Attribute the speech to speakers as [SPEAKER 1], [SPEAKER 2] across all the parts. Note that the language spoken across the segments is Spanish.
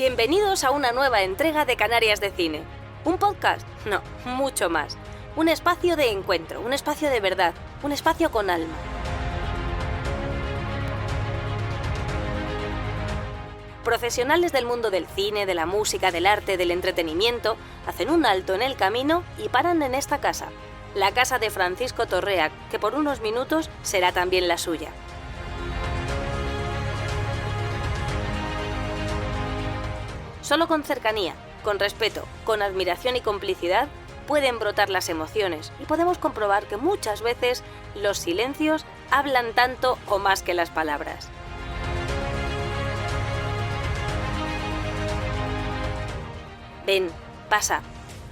[SPEAKER 1] Bienvenidos a una nueva entrega de Canarias de Cine. ¿Un podcast? No, mucho más. Un espacio de encuentro, un espacio de verdad, un espacio con alma. Profesionales del mundo del cine, de la música, del arte, del entretenimiento, hacen un alto en el camino y paran en esta casa, la casa de Francisco Torrea, que por unos minutos será también la suya. Solo con cercanía, con respeto, con admiración y complicidad pueden brotar las emociones y podemos comprobar que muchas veces los silencios hablan tanto o más que las palabras. Ven, pasa,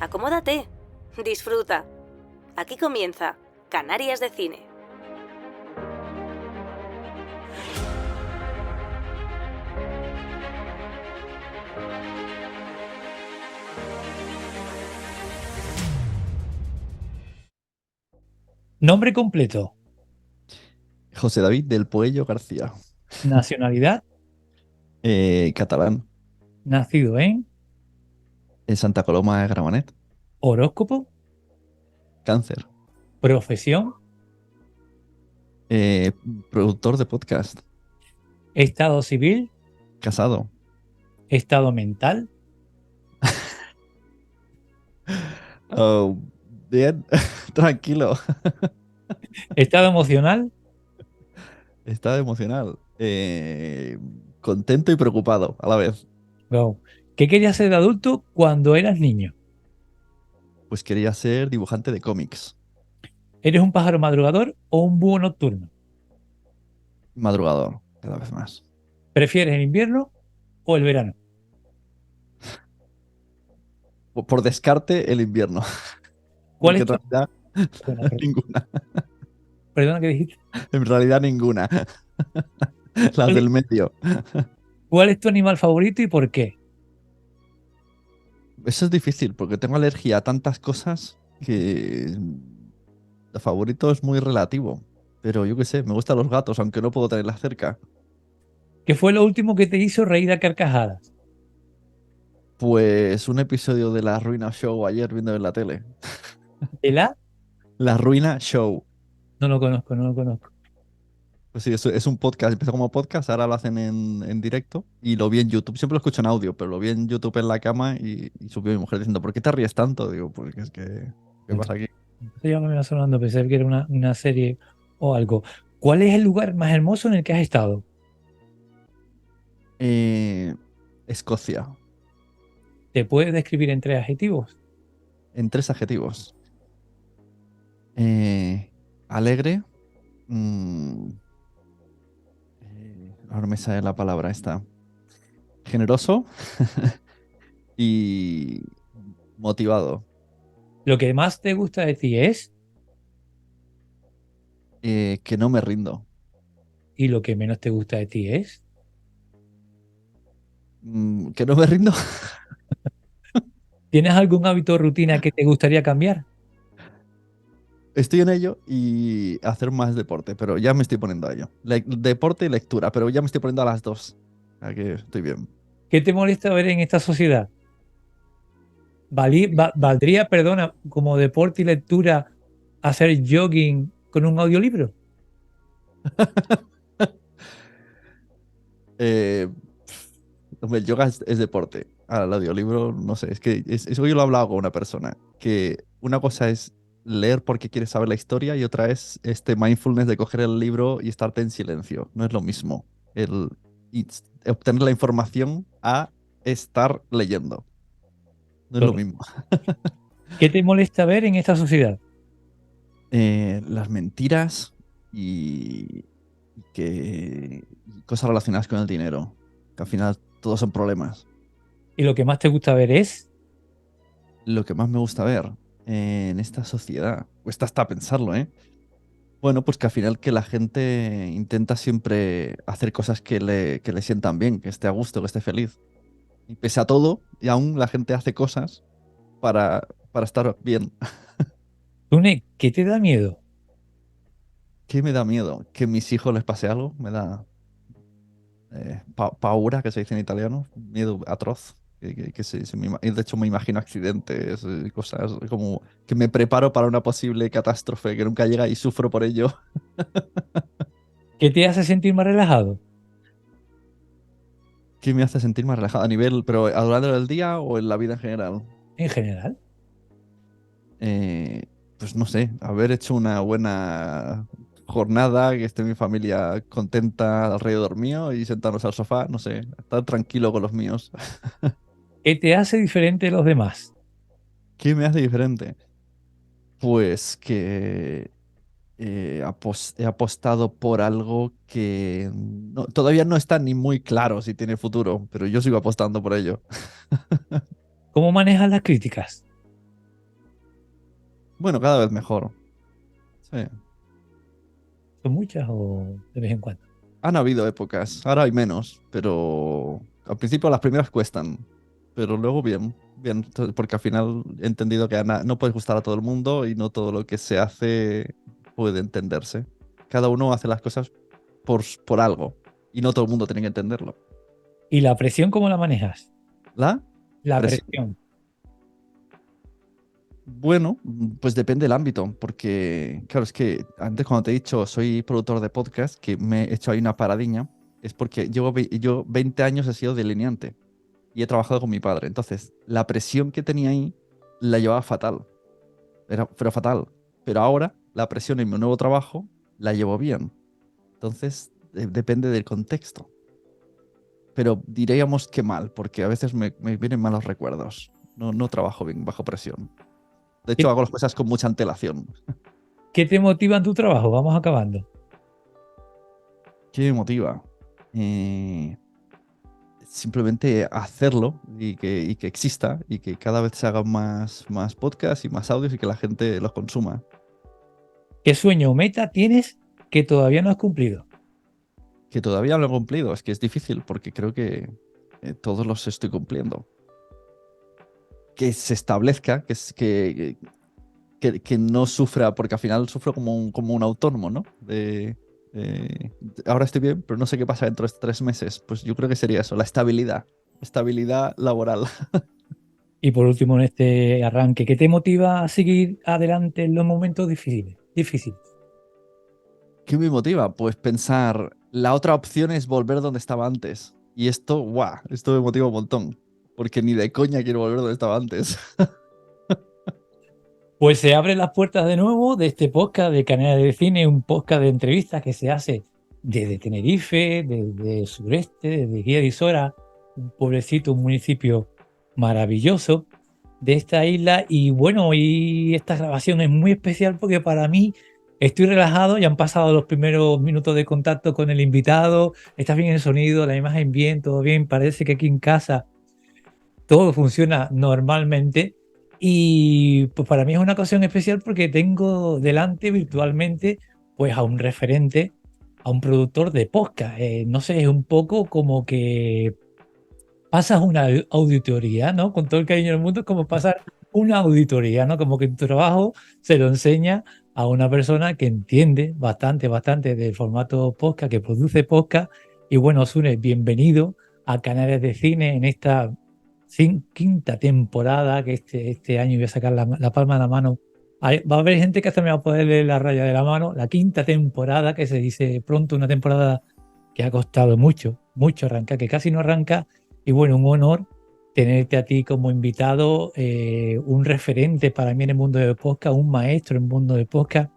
[SPEAKER 1] acomódate, disfruta. Aquí comienza Canarias de Cine.
[SPEAKER 2] Nombre completo,
[SPEAKER 3] José David del Puello García.
[SPEAKER 2] nacionalidad,
[SPEAKER 3] Catalán.
[SPEAKER 2] nacido en,
[SPEAKER 3] Santa Coloma de Gramenet.
[SPEAKER 2] horóscopo,
[SPEAKER 3] Cáncer.
[SPEAKER 2] profesión,
[SPEAKER 3] Eh, Productor de podcast.
[SPEAKER 2] estado civil,
[SPEAKER 3] Casado.
[SPEAKER 2] estado mental,
[SPEAKER 3] Oh, bien. Tranquilo.
[SPEAKER 2] estado emocional,
[SPEAKER 3] Estado emocional. Contento y preocupado a la vez.
[SPEAKER 2] go. ¿Qué querías ser de adulto cuando eras niño?
[SPEAKER 3] Pues quería ser dibujante de cómics.
[SPEAKER 2] ¿Eres un pájaro madrugador o un búho nocturno?
[SPEAKER 3] Madrugador, cada vez más.
[SPEAKER 2] ¿Prefieres el invierno o el verano?
[SPEAKER 3] Por descarte, el invierno.
[SPEAKER 2] ¿Cuál
[SPEAKER 3] Porque
[SPEAKER 2] es
[SPEAKER 3] en
[SPEAKER 2] tu...
[SPEAKER 3] realidad
[SPEAKER 2] Perdona,
[SPEAKER 3] ninguna.
[SPEAKER 2] perdona, ¿qué dijiste?
[SPEAKER 3] En realidad ninguna. Las
[SPEAKER 2] ¿Cuál,
[SPEAKER 3] del medio.
[SPEAKER 2] cuál es tu animal favorito y por qué?
[SPEAKER 3] Eso es difícil porque tengo alergia a tantas cosas que el favorito es muy relativo. Pero yo qué sé, me gustan los gatos, aunque no puedo tenerlas cerca.
[SPEAKER 2] ¿Qué fue lo último que te hizo reír a carcajadas?
[SPEAKER 3] Pues un episodio de La Ruina Show ayer viendo en la tele.
[SPEAKER 2] ¿De la?
[SPEAKER 3] La Ruina Show.
[SPEAKER 2] No lo conozco, no lo conozco.
[SPEAKER 3] Pues sí, es un podcast. Empezó como podcast, ahora lo hacen en directo. Y lo vi en YouTube. Siempre lo escucho en audio, pero lo vi en YouTube en la cama y subió mi mujer diciendo, ¿por qué te ríes tanto? Digo, porque es que, ¿qué pasa aquí?
[SPEAKER 2] Eso ya me iba sonando, pensé que era una serie o algo. ¿Cuál es el lugar más hermoso en el que has estado?
[SPEAKER 3] Eh, Escocia,
[SPEAKER 2] ¿Te puedes describir en 3 adjetivos?
[SPEAKER 3] en 3 adjetivos. Alegre. mm, Ahora me sale la palabra esta. Generoso y motivado.
[SPEAKER 2] Lo que más te gusta de ti es,
[SPEAKER 3] Que no me rindo.
[SPEAKER 2] y lo que menos te gusta de ti es.
[SPEAKER 3] Que no me rindo.
[SPEAKER 2] ¿Tienes algún hábito o rutina que te gustaría cambiar?
[SPEAKER 3] Estoy en ello y hacer más deporte, pero ya me estoy poniendo a ello. Deporte y lectura, pero ya me estoy poniendo a las dos. O sea que estoy bien.
[SPEAKER 2] ¿Qué te molesta ver en esta sociedad? ¿Valdría, perdona, como deporte y lectura hacer jogging con un audiolibro?
[SPEAKER 3] Eh, Hombre, el yoga es deporte. Ahora, el audiolibro, no sé, es que eso yo lo he hablado con una persona, que una cosa es leer porque quieres saber la historia y otra es este mindfulness de coger el libro y estarte en silencio. No es lo mismo el obtener la información a estar leyendo. No es lo
[SPEAKER 2] Correcto.
[SPEAKER 3] mismo.
[SPEAKER 2] ¿Qué te molesta ver en esta sociedad?
[SPEAKER 3] Las mentiras y cosas relacionadas con el dinero, que al final todos son problemas.
[SPEAKER 2] ¿Y lo que más te gusta ver es?
[SPEAKER 3] Lo que más me gusta ver en esta sociedad, cuesta hasta pensarlo, ¿eh? Bueno, pues que al final que la gente intenta siempre hacer cosas que le sientan bien, que esté a gusto, que esté feliz. Y pese a todo, y aún la gente hace cosas para estar bien.
[SPEAKER 2] Tune, ¿qué te da miedo?
[SPEAKER 3] ¿Qué me da miedo? Que a mis hijos les pase algo, me da... paura, que se dice en italiano, miedo atroz. Y de hecho me imagino accidentes, cosas como que me preparo para una posible catástrofe que nunca llega y sufro por ello.
[SPEAKER 2] ¿Qué te hace sentir más relajado?
[SPEAKER 3] ¿Qué me hace sentir más relajado a nivel, pero a lo largo del día o en la vida en general?
[SPEAKER 2] En general.
[SPEAKER 3] Eh, pues no sé, haber hecho una buena jornada, que esté mi familia contenta alrededor mío y sentarnos al sofá, no sé, estar tranquilo con los míos.
[SPEAKER 2] ¿Qué te hace diferente de los demás?
[SPEAKER 3] ¿Qué me hace diferente? Pues que he apostado por algo que todavía no está ni muy claro si tiene futuro, pero yo sigo apostando por ello.
[SPEAKER 2] ¿Cómo manejas las críticas?
[SPEAKER 3] Bueno, cada vez mejor. Sí.
[SPEAKER 2] ¿Son muchas o de vez en cuando?
[SPEAKER 3] Han habido épocas, ahora hay menos, pero al principio las primeras cuestan, pero luego bien, bien, porque al final he entendido que no puedes gustar a todo el mundo y no todo lo que se hace puede entenderse. Cada uno hace las cosas por algo y no todo el mundo tiene que entenderlo.
[SPEAKER 2] ¿Y la presión cómo la manejas?
[SPEAKER 3] ¿La
[SPEAKER 2] La
[SPEAKER 3] presión?
[SPEAKER 2] presión.
[SPEAKER 3] Bueno, pues depende del ámbito, porque claro, es que antes cuando te he dicho soy productor de podcast, que me he hecho ahí una paradiña, es porque yo 20 años he sido delineante y he trabajado con mi padre. Entonces, la presión que tenía ahí la llevaba fatal, pero fatal. Pero ahora la presión en mi nuevo trabajo la llevo bien. Entonces, depende del contexto. Pero diríamos que mal, porque a veces me vienen malos recuerdos. No trabajo bien bajo presión. De hecho,
[SPEAKER 2] ¿Qué,
[SPEAKER 3] hago las cosas con mucha antelación.
[SPEAKER 2] qué te motiva en tu trabajo? Vamos acabando.
[SPEAKER 3] ¿Qué me motiva? Eh, Simplemente hacerlo y que exista y que cada vez se hagan más podcasts y más audios y que la gente los consuma.
[SPEAKER 2] ¿Qué sueño o meta tienes que todavía no has cumplido?
[SPEAKER 3] Que todavía no lo he cumplido, es que es difícil porque creo que todos los estoy cumpliendo. Que se establezca, que no sufra, porque al final sufro como un autónomo, ¿no? Eh, ahora estoy bien, pero no sé qué pasa dentro de 3 meses. Pues yo creo que sería eso, la estabilidad laboral.
[SPEAKER 2] Y por último, en este arranque, ¿qué te motiva a seguir adelante en los momentos difíciles? Difíciles.
[SPEAKER 3] ¿Qué me motiva? Pues pensar, la otra opción es volver donde estaba antes. Y esto, ¡guau! Esto me motiva un montón. Porque ni de coña quiero volver donde estaba antes.
[SPEAKER 2] Pues se abren las puertas de nuevo de este podcast de Canales de Cine, un podcast de entrevistas que se hace desde Tenerife, desde el sureste, desde Guía de Isora, un pueblecito, un municipio maravilloso de esta isla. Y bueno, y esta grabación es muy especial porque para mí estoy relajado, ya han pasado los primeros minutos de contacto con el invitado, está bien el sonido, la imagen bien, todo bien, parece que aquí en casa todo funciona normalmente y pues para mí es una ocasión especial porque tengo delante virtualmente pues a un referente, a un productor de podcast. No sé, es un poco como que pasas una auditoría, ¿no? Con todo el cariño del mundo, es como pasar una auditoría, ¿no? Como que tu trabajo se lo enseña a una persona que entiende bastante, bastante del formato podcast, que produce podcast. Y bueno, Sune, bienvenido a Canales de Cine en esta quinta temporada, que este año voy a sacar la palma de la mano. Va a haber gente que hasta me va a poder leer la raya de la mano. La quinta temporada, que se dice pronto, una temporada que ha costado mucho, mucho arrancar, que casi no arranca. Y bueno, un honor tenerte a ti como invitado, un referente para mí en el mundo de podcast, un maestro en el mundo de podcast.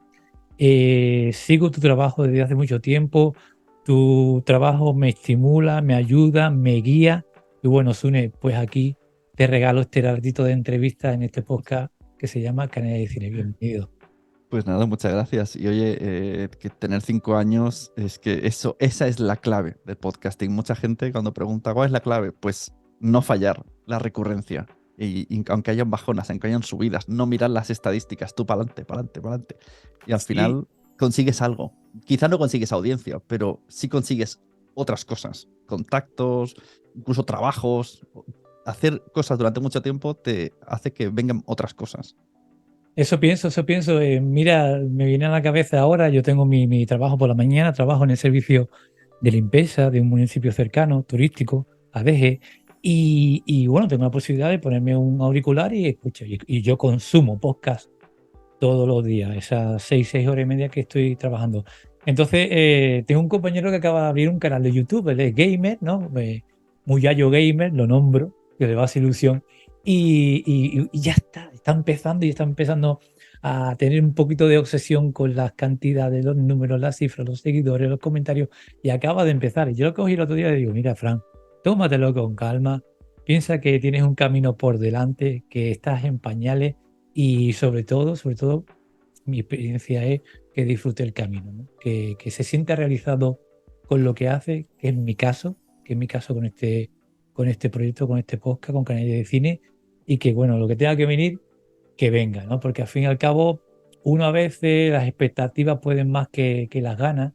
[SPEAKER 2] Sigo tu trabajo desde hace mucho tiempo. Tu trabajo me estimula, me ayuda, me guía. Y bueno, Sune, pues aquí te regalo este ratito de entrevista en este podcast que se llama Canal de Cine. Bienvenido.
[SPEAKER 3] Pues nada, muchas gracias. Y oye, que tener 5 años es que esa es la clave del podcasting. Mucha gente cuando pregunta cuál es la clave, pues no fallar, la recurrencia. Y aunque hayan bajonas, aunque hayan subidas, no mirar las estadísticas, tú para adelante, para adelante, para adelante. Y al
[SPEAKER 2] Sí,
[SPEAKER 3] final consigues algo. Quizás no consigues audiencia, pero sí consigues otras cosas, contactos, incluso trabajos. Hacer cosas durante mucho tiempo te hace que vengan otras cosas.
[SPEAKER 2] eso pienso, eso pienso. Mira, me viene a la cabeza ahora, yo tengo mi trabajo por la mañana, trabajo en el servicio de limpieza de un municipio cercano, turístico, Adeje, y bueno, tengo la posibilidad de ponerme un auricular y escucho. Y yo consumo podcast todos los días, esas 6 horas y media que estoy trabajando. Entonces, tengo un compañero que acaba de abrir un canal de YouTube, él es gamer, ¿no? Muyayo Gamer, lo nombro, que le va a hacer ilusión. Y ya está empezando a tener un poquito de obsesión con las cantidades, los números, las cifras, los seguidores, los comentarios, y acaba de empezar. Y yo lo cogí el otro día y le digo, mira, Fran, tómatelo con calma, piensa que tienes un camino por delante, que estás en pañales y sobre todo, mi experiencia es que disfrute el camino, ¿no? Que se sienta realizado con lo que hace, que es mi caso con este proyecto, con este podcast, con Canales de Cine, y que bueno, lo que tenga que venir, que venga, ¿no? Porque al fin y al cabo, uno a veces las expectativas pueden más que las ganas.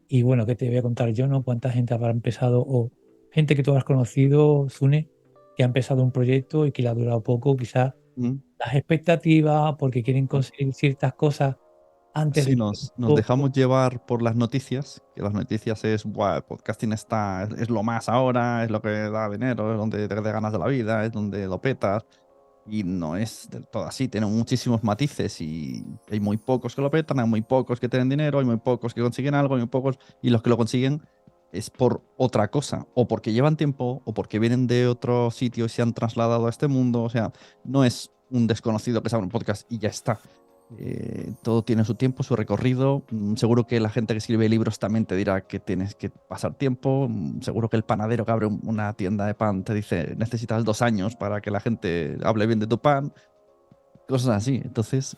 [SPEAKER 2] Y bueno, ¿qué te voy a contar yo, no? ¿Cuánta gente habrá empezado, o gente que tú has conocido, Sune, que ha empezado un proyecto y que le ha durado poco, quizás
[SPEAKER 3] Mm.
[SPEAKER 2] las expectativas, porque quieren conseguir ciertas cosas antes
[SPEAKER 3] Sí,
[SPEAKER 2] de
[SPEAKER 3] nos
[SPEAKER 2] tiempo.
[SPEAKER 3] dejamos llevar por las noticias, que las noticias es, "Buah, el podcasting es lo más ahora, es lo que da dinero, es donde te da ganas de la vida, es donde lo petas". Y no es del todo así, tiene muchísimos matices y hay muy pocos que lo petan, hay muy pocos que tienen dinero, hay muy pocos que consiguen algo, hay muy pocos, y los que lo consiguen es por otra cosa, o porque llevan tiempo, o porque vienen de otro sitio y se han trasladado a este mundo. O sea, no es un desconocido que sabe un podcast y ya está. Todo tiene su tiempo, su recorrido. Seguro que la gente que escribe libros también te dirá que tienes que pasar tiempo. Seguro que el panadero que abre una tienda de pan te dice necesitas 2 años para que la gente hable bien de tu pan. Cosas así. Entonces,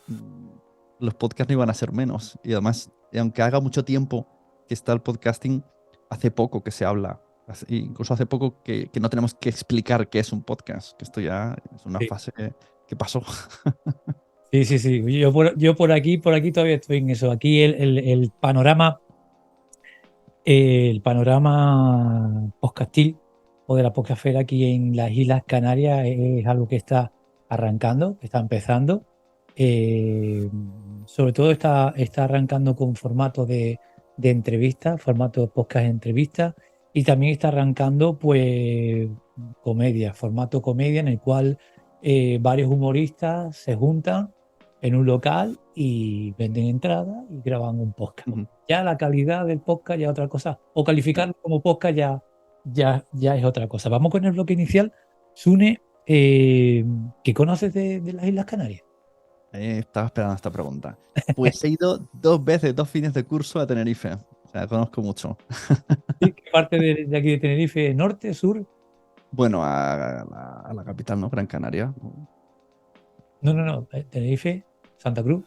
[SPEAKER 3] los podcasts no iban a ser menos. Y además, aunque haga mucho tiempo que está el podcasting, hace poco que se habla. Incluso hace poco que no tenemos que explicar qué es un podcast, que esto ya es una
[SPEAKER 2] Sí,
[SPEAKER 3] fase que pasó.
[SPEAKER 2] sí, sí, sí. Yo por aquí todavía estoy en eso. Aquí el panorama podcastil o de la podcastfera aquí en las Islas Canarias es algo que está arrancando, que está empezando. Eh, Sobre todo está arrancando con formato de entrevista, formato de podcast de entrevista, y también está arrancando pues comedia, formato comedia en el cual varios humoristas se juntan en un local y venden entradas y graban un podcast.
[SPEAKER 3] Ujú.
[SPEAKER 2] Ya la calidad del podcast ya es otra cosa. O
[SPEAKER 3] Ya.
[SPEAKER 2] calificarlo como podcast ya es otra cosa. Vamos con el bloque inicial. Sune, ¿qué conoces de las Islas Canarias?
[SPEAKER 3] Estaba esperando esta pregunta. Pues he ido 2 veces, 2 fines de curso a Tenerife. O sea, conozco mucho.
[SPEAKER 2] ¿Sí? ¿Qué parte de aquí de Tenerife? ¿Norte, sur?
[SPEAKER 3] Bueno, a la capital, ¿no? Gran Canaria.
[SPEAKER 2] No. Tenerife, Santa Cruz,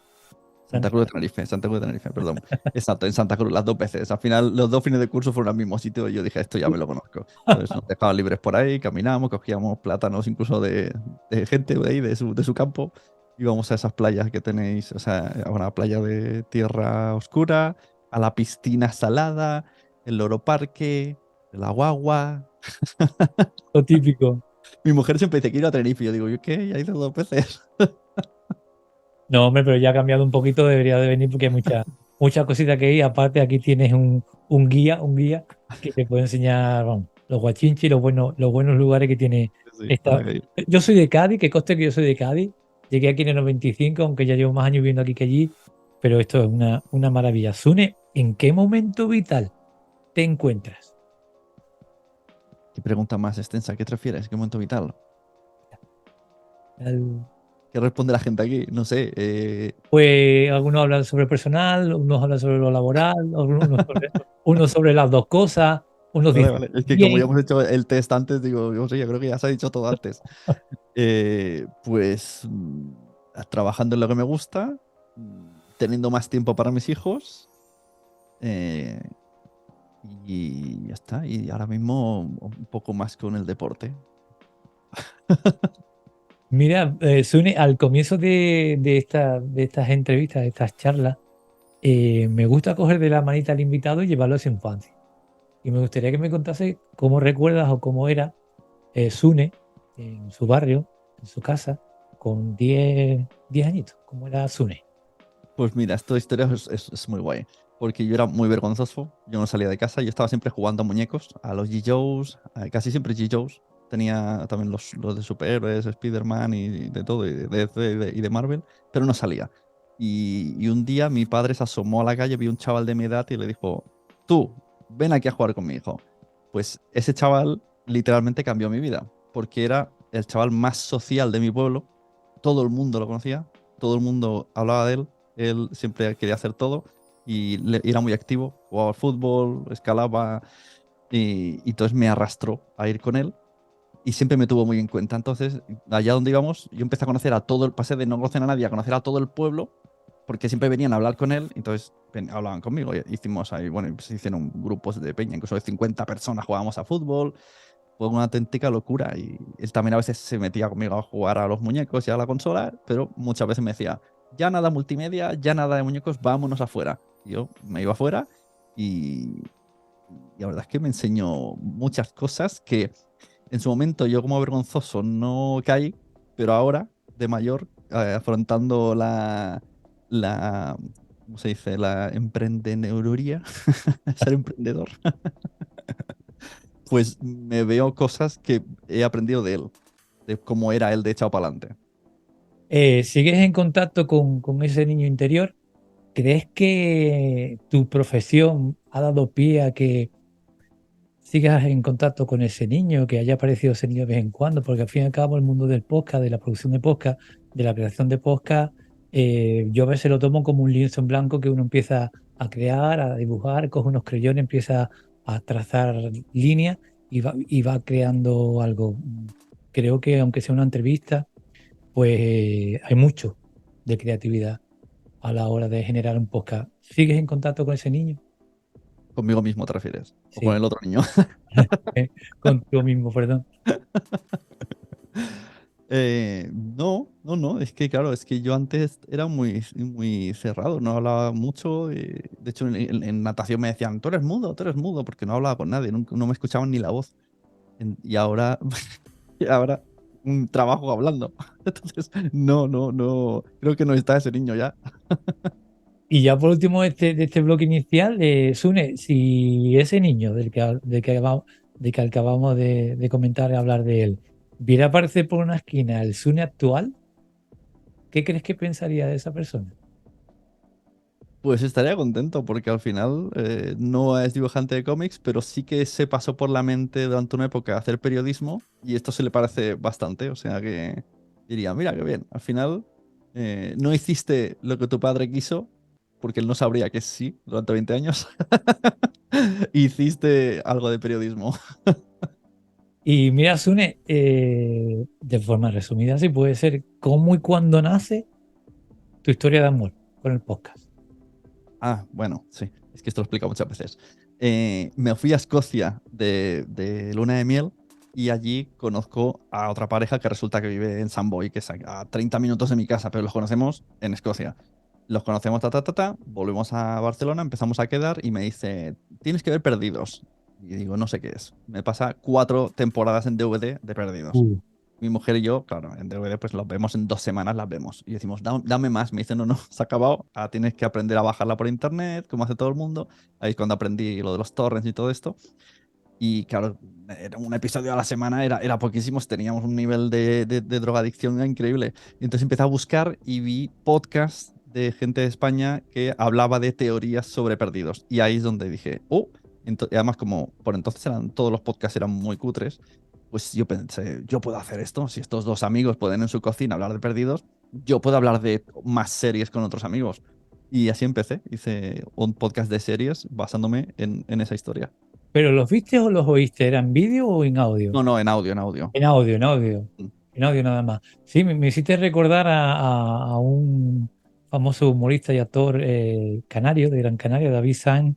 [SPEAKER 2] Gran
[SPEAKER 3] Santa Cruz de
[SPEAKER 2] Canaria.
[SPEAKER 3] Tenerife, Santa Cruz de Tenerife, perdón. Exacto, en Santa Cruz, las 2 veces. Al final, los 2 fines de curso fueron al mismo sitio y yo dije, esto ya me lo conozco. Entonces nos dejaban libres por ahí, caminamos, cogíamos plátanos incluso de gente de ahí, de su campo. Íbamos a esas playas que tenéis, o sea, a una playa de tierra oscura, a la piscina salada, el Loro Parque, la guagua.
[SPEAKER 2] Lo típico.
[SPEAKER 3] Mi mujer siempre dice que ir a Tenerife. Yo digo, ¿yo qué? Ya he ido 2 veces.
[SPEAKER 2] No, hombre, pero ya ha cambiado un poquito, debería de venir porque hay muchas cositas que ir. Aparte, aquí tienes un guía que te puede enseñar, vamos, los guachinchis, los buenos lugares que tiene
[SPEAKER 3] Sí,
[SPEAKER 2] esta.
[SPEAKER 3] habrá que ir.
[SPEAKER 2] Yo soy de Cádiz, que conste que yo soy de Cádiz. Llegué aquí en el 95, aunque ya llevo más años viviendo aquí que allí, pero esto es una maravilla. Sune, ¿en qué momento vital te encuentras?
[SPEAKER 3] ¿Qué pregunta más extensa? ¿Qué te refieres? ¿Qué momento vital?
[SPEAKER 2] Al-
[SPEAKER 3] ¿Qué responde la gente aquí? No sé.
[SPEAKER 2] Pues algunos hablan sobre personal, unos hablan sobre lo laboral, unos sobre las dos cosas, unos
[SPEAKER 3] Vale,
[SPEAKER 2] dicen
[SPEAKER 3] vale. Es que como ya
[SPEAKER 2] bien.
[SPEAKER 3] hemos hecho el test antes, digo, yo sé, yo creo que ya se ha dicho todo antes. Pues trabajando en lo que me gusta, teniendo más tiempo para mis hijos, eh, y ya está. Y ahora mismo un poco más con el deporte.
[SPEAKER 2] Mira, Sune, al comienzo de estas entrevistas, de estas charlas, me gusta coger de la manita al invitado y llevarlo a su infancia. Y me gustaría que me contase cómo recuerdas o cómo era Sune en su barrio, en su casa, con 10 añitos. ¿Cómo era Sune?
[SPEAKER 3] Pues mira, esta historia es muy guay. porque yo era muy vergonzoso, yo no salía de casa, yo estaba siempre jugando a muñecos, a los G.I. Joes, casi siempre G.I. Joes. Tenía también los de superhéroes, Spider-Man y de todo, y de DC y de Marvel, pero no salía. Y un día mi padre se asomó a la calle, vio un chaval de mi edad y le dijo, tú, ven aquí a jugar con mi hijo. Pues ese chaval literalmente cambió mi vida, porque era el chaval más social de mi pueblo, todo el mundo lo conocía, todo el mundo hablaba de él siempre quería hacer todo y era muy activo, jugaba al fútbol, escalaba y entonces me arrastró a ir con él y siempre me tuvo muy en cuenta. Entonces, allá donde íbamos, yo empecé a conocer a todo el pasé de no conocer a nadie a conocer a todo el pueblo, porque siempre venían a hablar con él, entonces hablaban conmigo. Hicimos ahí, bueno, se hicieron grupos de peña, incluso de 50 personas jugábamos a fútbol. Fue una auténtica locura y él también a veces se metía conmigo a jugar a los muñecos y a la consola, pero muchas veces me decía, ya nada multimedia, ya nada de muñecos, vámonos afuera. Y yo me iba afuera y la verdad es que me enseñó muchas cosas que en su momento yo como vergonzoso no caí, pero ahora, de mayor, afrontando la, ¿cómo se dice? La emprendeduría, ser emprendedor, pues me veo cosas que he aprendido de él, de cómo era él de echado para adelante.
[SPEAKER 2] ¿Sigues en contacto con ese niño interior? ¿Crees que tu profesión ha dado pie a que sigas en contacto con ese niño, que haya aparecido ese niño de vez en cuando? Porque al fin y al cabo el mundo del podcast, de la producción de podcast, de la creación de podcast, yo a veces lo tomo como un lienzo en blanco que uno empieza a crear, a dibujar, coge unos creyones, empieza a trazar líneas y va creando algo. Creo que aunque sea una entrevista, pues hay mucho de creatividad a la hora de generar un podcast. ¿Sigues en contacto con ese niño?
[SPEAKER 3] Conmigo mismo te refieres, o con
[SPEAKER 2] Sí,
[SPEAKER 3] el otro niño.
[SPEAKER 2] contigo mismo, perdón.
[SPEAKER 3] No, es que claro, es que yo antes era muy cerrado, no hablaba mucho. De hecho, en natación me decían, tú eres mudo, porque no hablaba con nadie, no me escuchaban ni la voz. Y ahora, y ahora trabajo hablando. Entonces, no, creo que no está ese niño ya.
[SPEAKER 2] Y ya por último de este bloque inicial, Sune, si ese niño del que acabamos de comentar y hablar de él, viera aparecer por una esquina el Sune actual, ¿qué crees que pensaría de esa persona?
[SPEAKER 3] Pues estaría contento porque al final no es dibujante de cómics, pero sí que se pasó por la mente durante una época hacer periodismo y esto se le parece bastante. O sea que diría, mira qué bien, al final no hiciste lo que tu padre quiso, porque él no sabría que sí durante 20 años. Hiciste algo de periodismo.
[SPEAKER 2] Y mira, Sune, de forma resumida, si puede ser, ¿cómo y cuándo nace tu historia de amor con el podcast?
[SPEAKER 3] Ah, bueno, sí, es que esto lo he explicado muchas veces. Me fui a Escocia de luna de miel y allí conozco a otra pareja que resulta que vive en Samboy, que es a 30 minutos de mi casa, pero los conocemos en Escocia. Los conocemos, volvemos a Barcelona, empezamos a quedar y me dice, tienes que ver Perdidos. Y digo, no sé qué es. Me pasa 4 temporadas en DVD de Perdidos.
[SPEAKER 2] Uh,
[SPEAKER 3] Mi mujer y yo, claro, en DVD pues los vemos en 2 semanas, las vemos. Y decimos, dame más. Me dice, no, se ha acabado. Ahora tienes que aprender a bajarla por internet, como hace todo el mundo. Ahí es cuando aprendí lo de los torrents y todo esto. Y claro, era un episodio a la semana, era poquísimos, teníamos un nivel de drogadicción increíble. Y entonces empecé a buscar y vi podcasts de gente de España que hablaba de teorías sobre perdidos. Y ahí es donde dije, oh, y además como por entonces todos los podcasts eran muy cutres, pues yo pensé, yo puedo hacer esto. Si estos dos amigos pueden en su cocina hablar de perdidos, yo puedo hablar de más series con otros amigos. Y así empecé, hice un podcast de series basándome en esa historia.
[SPEAKER 2] ¿Pero los viste o los oíste? ¿Era en vídeo o en audio?
[SPEAKER 3] No, en audio, en audio.
[SPEAKER 2] En audio, en audio.
[SPEAKER 3] Mm.
[SPEAKER 2] En audio nada más. Sí, me hiciste recordar a un famoso humorista y actor canario, de Gran Canaria, David Sanz,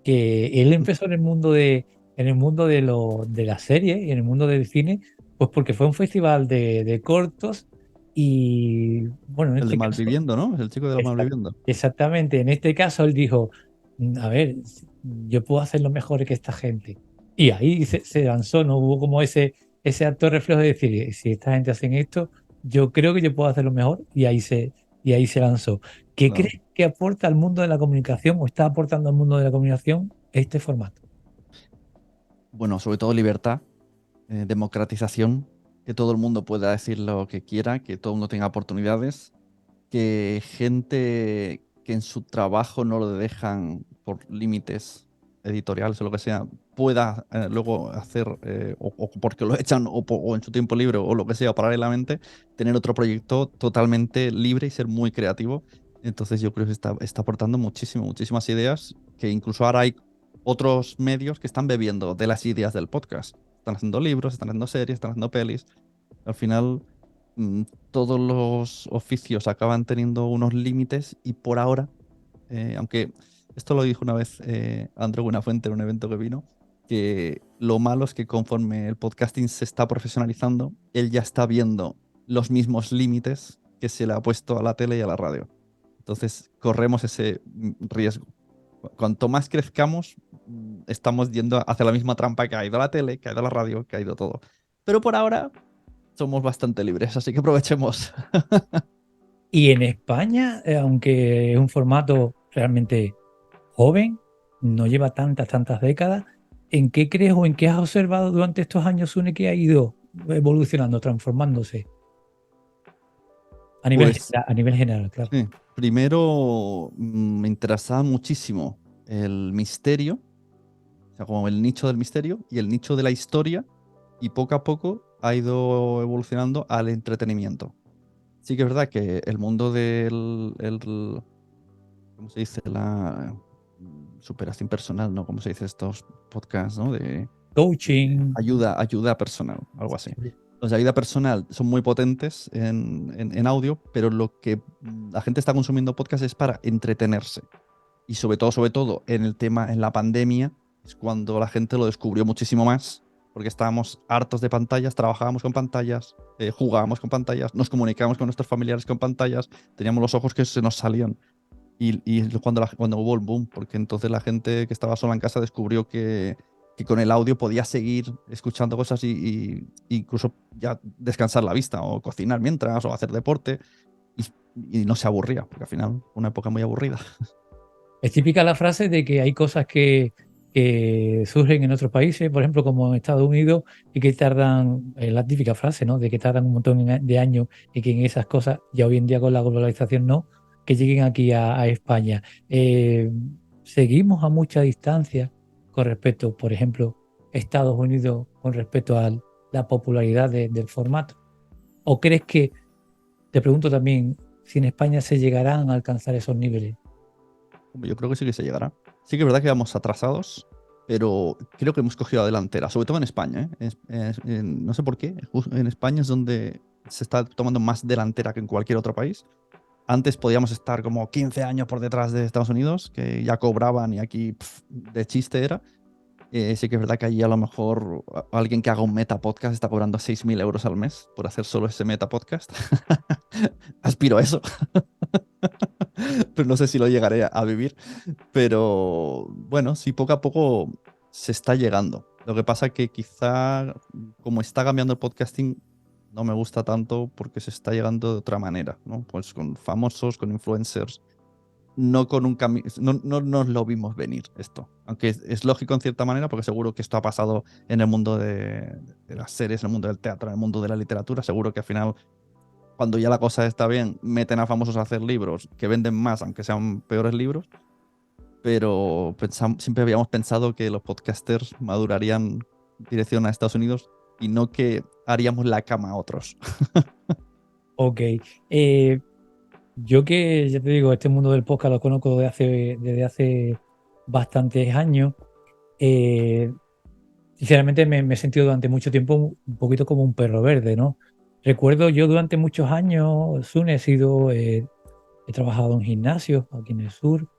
[SPEAKER 2] que él empezó en el mundo de la serie y en el mundo del cine, pues porque fue un festival de cortos y, bueno, en
[SPEAKER 3] El de
[SPEAKER 2] este caso,
[SPEAKER 3] Malviviendo, ¿no? Es el chico de los Malviviendo.
[SPEAKER 2] exactamente, en este caso él dijo, a ver, yo puedo hacerlo mejor que esta gente. Y ahí se lanzó, no hubo como ese acto reflejo de decir, si esta gente hace esto, yo creo que yo puedo hacerlo mejor. Y ahí se y ahí se lanzó. ¿Qué
[SPEAKER 3] Claro.
[SPEAKER 2] crees que aporta al mundo de la comunicación o está aportando al mundo de la comunicación este formato?
[SPEAKER 3] Bueno, sobre todo libertad, democratización, que todo el mundo pueda decir lo que quiera, que todo el mundo tenga oportunidades, que gente que en su trabajo no lo dejan por límites editoriales o lo que sea, pueda luego hacer, o porque lo echan, o en su tiempo libre, o lo que sea, paralelamente, tener otro proyecto totalmente libre y ser muy creativo. Entonces yo creo que está aportando muchísimas ideas, que incluso ahora hay otros medios que están bebiendo de las ideas del podcast. Están haciendo libros, están haciendo series, están haciendo pelis. Al final, mm, todos los oficios acaban teniendo unos límites y por ahora, aunque esto lo dijo una vez Andreu Buenafuente en un evento que vino, que lo malo es que conforme el podcasting se está profesionalizando, él ya está viendo los mismos límites que se le ha puesto a la tele y a la radio. Entonces corremos ese riesgo. Cuanto más crezcamos, estamos yendo hacia la misma trampa que ha ido la tele, que ha ido la radio, que ha ido todo. Pero por ahora somos bastante libres, así que aprovechemos.
[SPEAKER 2] Y en España, aunque es un formato realmente joven, no lleva tantas décadas, ¿en qué crees o en qué has observado durante estos años, Sune, que ha ido evolucionando, transformándose?
[SPEAKER 3] Pues
[SPEAKER 2] A nivel general, claro.
[SPEAKER 3] sí, primero me interesaba muchísimo el misterio, o sea, como el nicho del misterio y el nicho de la historia, y poco a poco ha ido evolucionando al entretenimiento. Sí que es verdad que el mundo ¿cómo se dice? La superación personal, ¿no? ¿Cómo se dice estos podcasts, ¿no? De
[SPEAKER 2] Coaching.
[SPEAKER 3] ayuda personal, algo así. Los de ayuda personal son muy potentes en audio, pero lo que la gente está consumiendo podcast es para entretenerse. Y sobre todo, en el tema, en la pandemia, es cuando la gente lo descubrió muchísimo más, porque estábamos hartos de pantallas, trabajábamos con pantallas, jugábamos con pantallas, nos comunicábamos con nuestros familiares con pantallas, teníamos los ojos que se nos salían. Y es cuando hubo el boom, porque entonces la gente que estaba sola en casa descubrió que con el audio podía seguir escuchando cosas y incluso ya descansar la vista o cocinar mientras o hacer deporte y no se aburría, porque al final fue una época muy aburrida.
[SPEAKER 2] Es típica la frase de que hay cosas que surgen en otros países, por ejemplo, como en Estados Unidos, y que tardan, la típica frase, ¿no? De que tardan un montón de años y que en esas cosas, ya hoy en día con la globalización, no, que lleguen aquí a España. Seguimos a mucha distancia con respecto, por ejemplo, Estados Unidos con respecto a la popularidad del formato. ¿O crees que, te pregunto también, si en España se llegarán a alcanzar esos niveles?
[SPEAKER 3] Yo creo que sí que se llegará. Sí que es verdad que vamos atrasados, pero creo que hemos cogido la delantera, sobre todo en España, ¿eh? No sé por qué, en España es donde se está tomando más delantera que en cualquier otro país. Antes podíamos estar como 15 años por detrás de Estados Unidos, que ya cobraban y aquí de chiste era. Sí que es verdad que allí a lo mejor alguien que haga un meta podcast está cobrando 6.000 euros al mes por hacer solo ese meta podcast. Aspiro a eso. Pero no sé si lo llegaré a vivir. Pero bueno, sí, poco a poco se está llegando. Lo que pasa que quizá como está cambiando el podcasting, no me gusta tanto porque se está llegando de otra manera, ¿no? Pues con famosos, con influencers, no con un camino, no nos lo vimos venir esto. Aunque es lógico en cierta manera, porque seguro que esto ha pasado en el mundo de las series, en el mundo del teatro, en el mundo de la literatura. Seguro que al final, cuando ya la cosa está bien, meten a famosos a hacer libros que venden más, aunque sean peores libros. Pero siempre habíamos pensado que los podcasters madurarían dirección a Estados Unidos y no que haríamos la cama a otros.
[SPEAKER 2] Ok. Yo que, ya te digo, este mundo del podcast lo conozco desde hace bastantes años. eh, Sinceramente me he sentido durante mucho tiempo un poquito como un perro verde, ¿no? Recuerdo yo durante muchos años, Sune, he trabajado en gimnasios aquí en el sur.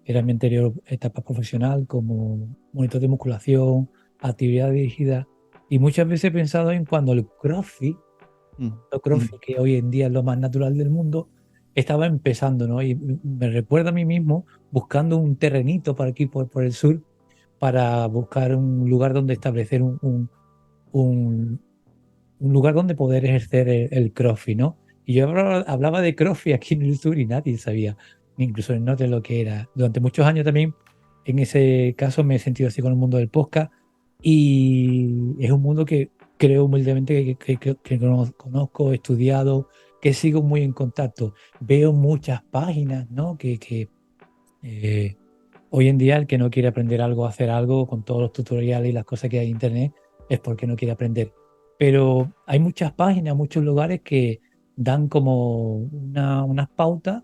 [SPEAKER 2] Era mi anterior etapa profesional como monitor de musculación, actividad dirigida. Y muchas veces he pensado en cuando el CrossFit, que hoy en día es lo más natural del mundo, estaba empezando, ¿no? Y me recuerda a mí mismo buscando un terrenito por aquí, por el sur, para buscar un lugar donde establecer un lugar donde poder ejercer el CrossFit, ¿no? Y yo hablaba de CrossFit aquí en el sur y nadie sabía, ni incluso el norte, lo que era. Durante muchos años también, en ese caso, me he sentido así con el mundo del podcast y es un mundo que creo humildemente que conozco, he estudiado, que sigo muy en contacto. Veo muchas páginas, ¿no? Eh, hoy en día el que no quiere aprender algo, hacer algo, con todos los tutoriales y las cosas que hay en internet, es porque no quiere aprender. Pero hay muchas páginas, muchos lugares que dan como unas pautas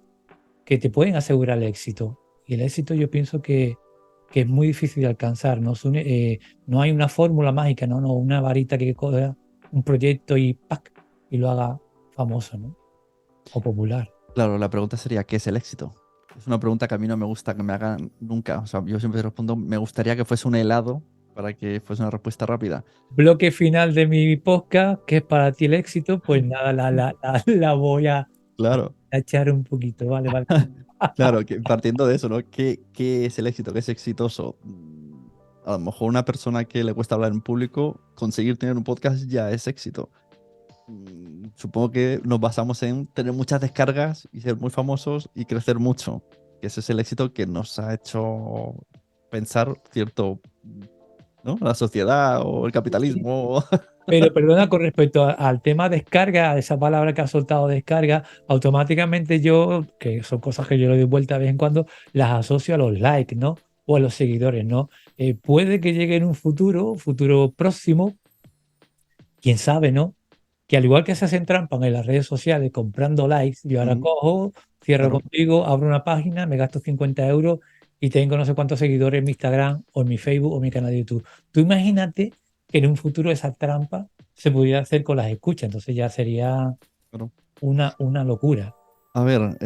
[SPEAKER 2] que te pueden asegurar el éxito. Y el éxito yo pienso que es muy difícil de alcanzar. No hay una fórmula mágica, ¿no? Una varita que coja un proyecto y ¡pac! Y lo haga famoso, ¿no? O popular.
[SPEAKER 3] Claro, la pregunta sería, ¿qué es el éxito? Es una pregunta que a mí no me gusta que me hagan nunca. O sea, yo siempre respondo, me gustaría que fuese un helado para que fuese una respuesta rápida.
[SPEAKER 2] Bloque final de mi podcast, que es para ti el éxito, pues nada, la voy a
[SPEAKER 3] Claro,
[SPEAKER 2] echar un poquito, vale, vale.
[SPEAKER 3] claro, que partiendo de eso, ¿no? ¿Qué es el éxito? ¿Qué es exitoso? A lo mejor una persona que le cuesta hablar en público, conseguir tener un podcast ya es éxito. Supongo que nos basamos en tener muchas descargas y ser muy famosos y crecer mucho. Que ese es el éxito que nos ha hecho pensar cierto, ¿no? La sociedad o el capitalismo.
[SPEAKER 2] Pero perdona, con respecto al tema descarga, a esa palabra que has soltado, descarga, automáticamente yo, que son cosas que yo le doy vuelta de vez en cuando, las asocio a los likes, ¿no? O a los seguidores, ¿no? Puede que llegue en un futuro próximo, quién sabe, ¿no? Que al igual que se hacen trampas en las redes sociales comprando likes, yo ahora
[SPEAKER 3] Ujú,
[SPEAKER 2] cojo, cierro
[SPEAKER 3] claro.
[SPEAKER 2] contigo, abro una página, me gasto 50 euros y tengo no sé cuántos seguidores en mi Instagram o en mi Facebook o en mi canal de YouTube. Tú imagínate que en un futuro esa trampa se pudiera hacer con las escuchas, entonces ya sería
[SPEAKER 3] Claro.
[SPEAKER 2] una locura.
[SPEAKER 3] A ver,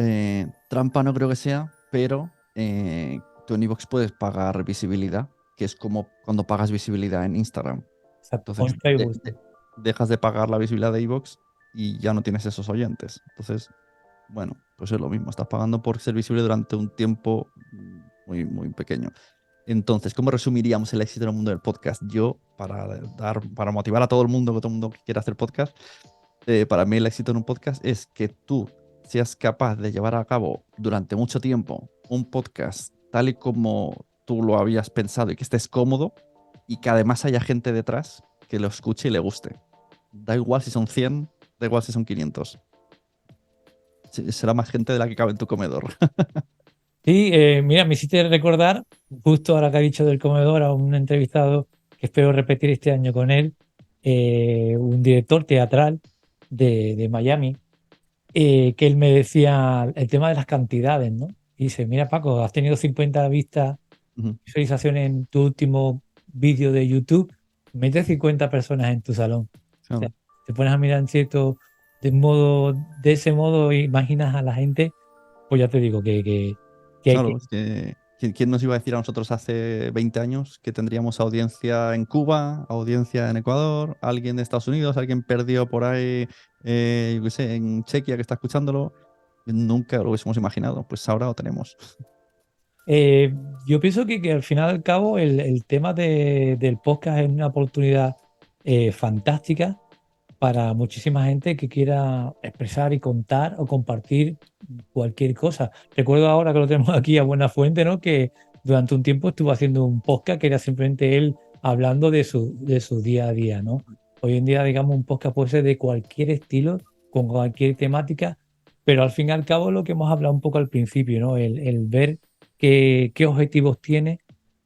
[SPEAKER 3] trampa no creo que sea, pero tú en iVoox puedes pagar visibilidad, que es como cuando pagas visibilidad en Instagram.
[SPEAKER 2] Exacto, o
[SPEAKER 3] Entonces,
[SPEAKER 2] en Facebook.
[SPEAKER 3] dejas de pagar la visibilidad de iVoox y ya no tienes esos oyentes. Entonces, bueno, pues es lo mismo. Estás pagando por ser visible durante un tiempo muy, muy pequeño. Entonces, ¿cómo resumiríamos el éxito en el mundo del podcast? Yo, para motivar a todo el mundo, que todo el mundo que quiera hacer podcast, para mí el éxito en un podcast es que tú seas capaz de llevar a cabo durante mucho tiempo un podcast tal y como tú lo habías pensado y que estés cómodo y que además haya gente detrás que lo escuche y le guste. Da igual si son 100, da igual si son 500. Será más gente de la que cabe en tu comedor.
[SPEAKER 2] Sí, mira, me hiciste recordar, justo ahora que ha dicho del comedor, a un entrevistado que espero repetir este año con él, un director teatral de Miami, que él me decía el tema de las cantidades, ¿no? Y dice, mira Paco, has tenido 50 vistas,
[SPEAKER 3] Ujú,
[SPEAKER 2] visualizaciones en tu último vídeo de YouTube, mete 50 personas en tu salón. O sea,
[SPEAKER 3] claro.
[SPEAKER 2] te pones a mirar en cierto, de ese modo imaginas a la gente, pues ya te digo que hay que...
[SPEAKER 3] Claro, es que ¿quién nos iba a decir a nosotros hace 20 años que tendríamos audiencia en Cuba, audiencia en Ecuador, alguien de Estados Unidos, alguien perdido por ahí, yo qué sé, en Chequia que está escuchándolo? Nunca lo hubiésemos imaginado, pues ahora lo tenemos.
[SPEAKER 2] Eh, yo pienso que al final y al cabo el tema del podcast es una oportunidad fantástica para muchísima gente que quiera expresar y contar o compartir cualquier cosa. Recuerdo ahora que lo tenemos aquí a Buena Fuente, ¿no? Que durante un tiempo estuvo haciendo un podcast que era simplemente él hablando de su día a día, ¿no? Hoy en día, digamos, un podcast puede ser de cualquier estilo, con cualquier temática, pero al fin y al cabo lo que hemos hablado un poco al principio, ¿no? El ver qué objetivos tiene.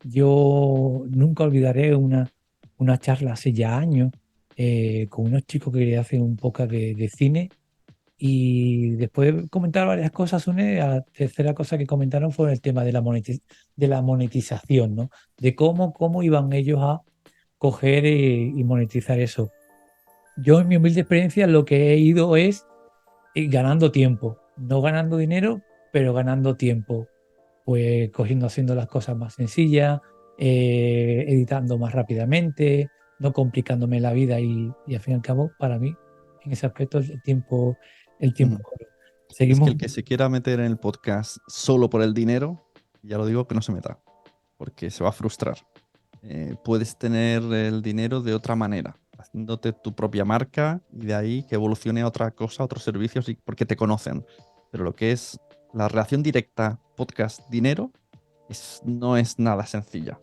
[SPEAKER 2] Yo nunca olvidaré una charla hace ya años con unos chicos que hacen un podcast de cine y después de comentar varias cosas, la tercera cosa que comentaron fue el tema de la monetización, ¿no? De cómo iban ellos a coger y monetizar eso. Yo en mi humilde experiencia lo que he ido es ganando tiempo, no ganando dinero, pero ganando tiempo, pues cogiendo, haciendo las cosas más sencillas, editando más rápidamente, no complicándome la vida y al fin y al cabo, para mí, en ese aspecto, el tiempo
[SPEAKER 3] Ujú.
[SPEAKER 2] es oro.
[SPEAKER 3] Es que
[SPEAKER 2] Seguimos.
[SPEAKER 3] el que se quiera meter en el podcast solo por el dinero, ya lo digo que no se meta, porque se va a frustrar. Puedes tener el dinero de otra manera, haciéndote tu propia marca y de ahí que evolucione a otra cosa, a otros servicios, porque te conocen. Pero lo que es la relación directa podcast-dinero no es nada sencilla.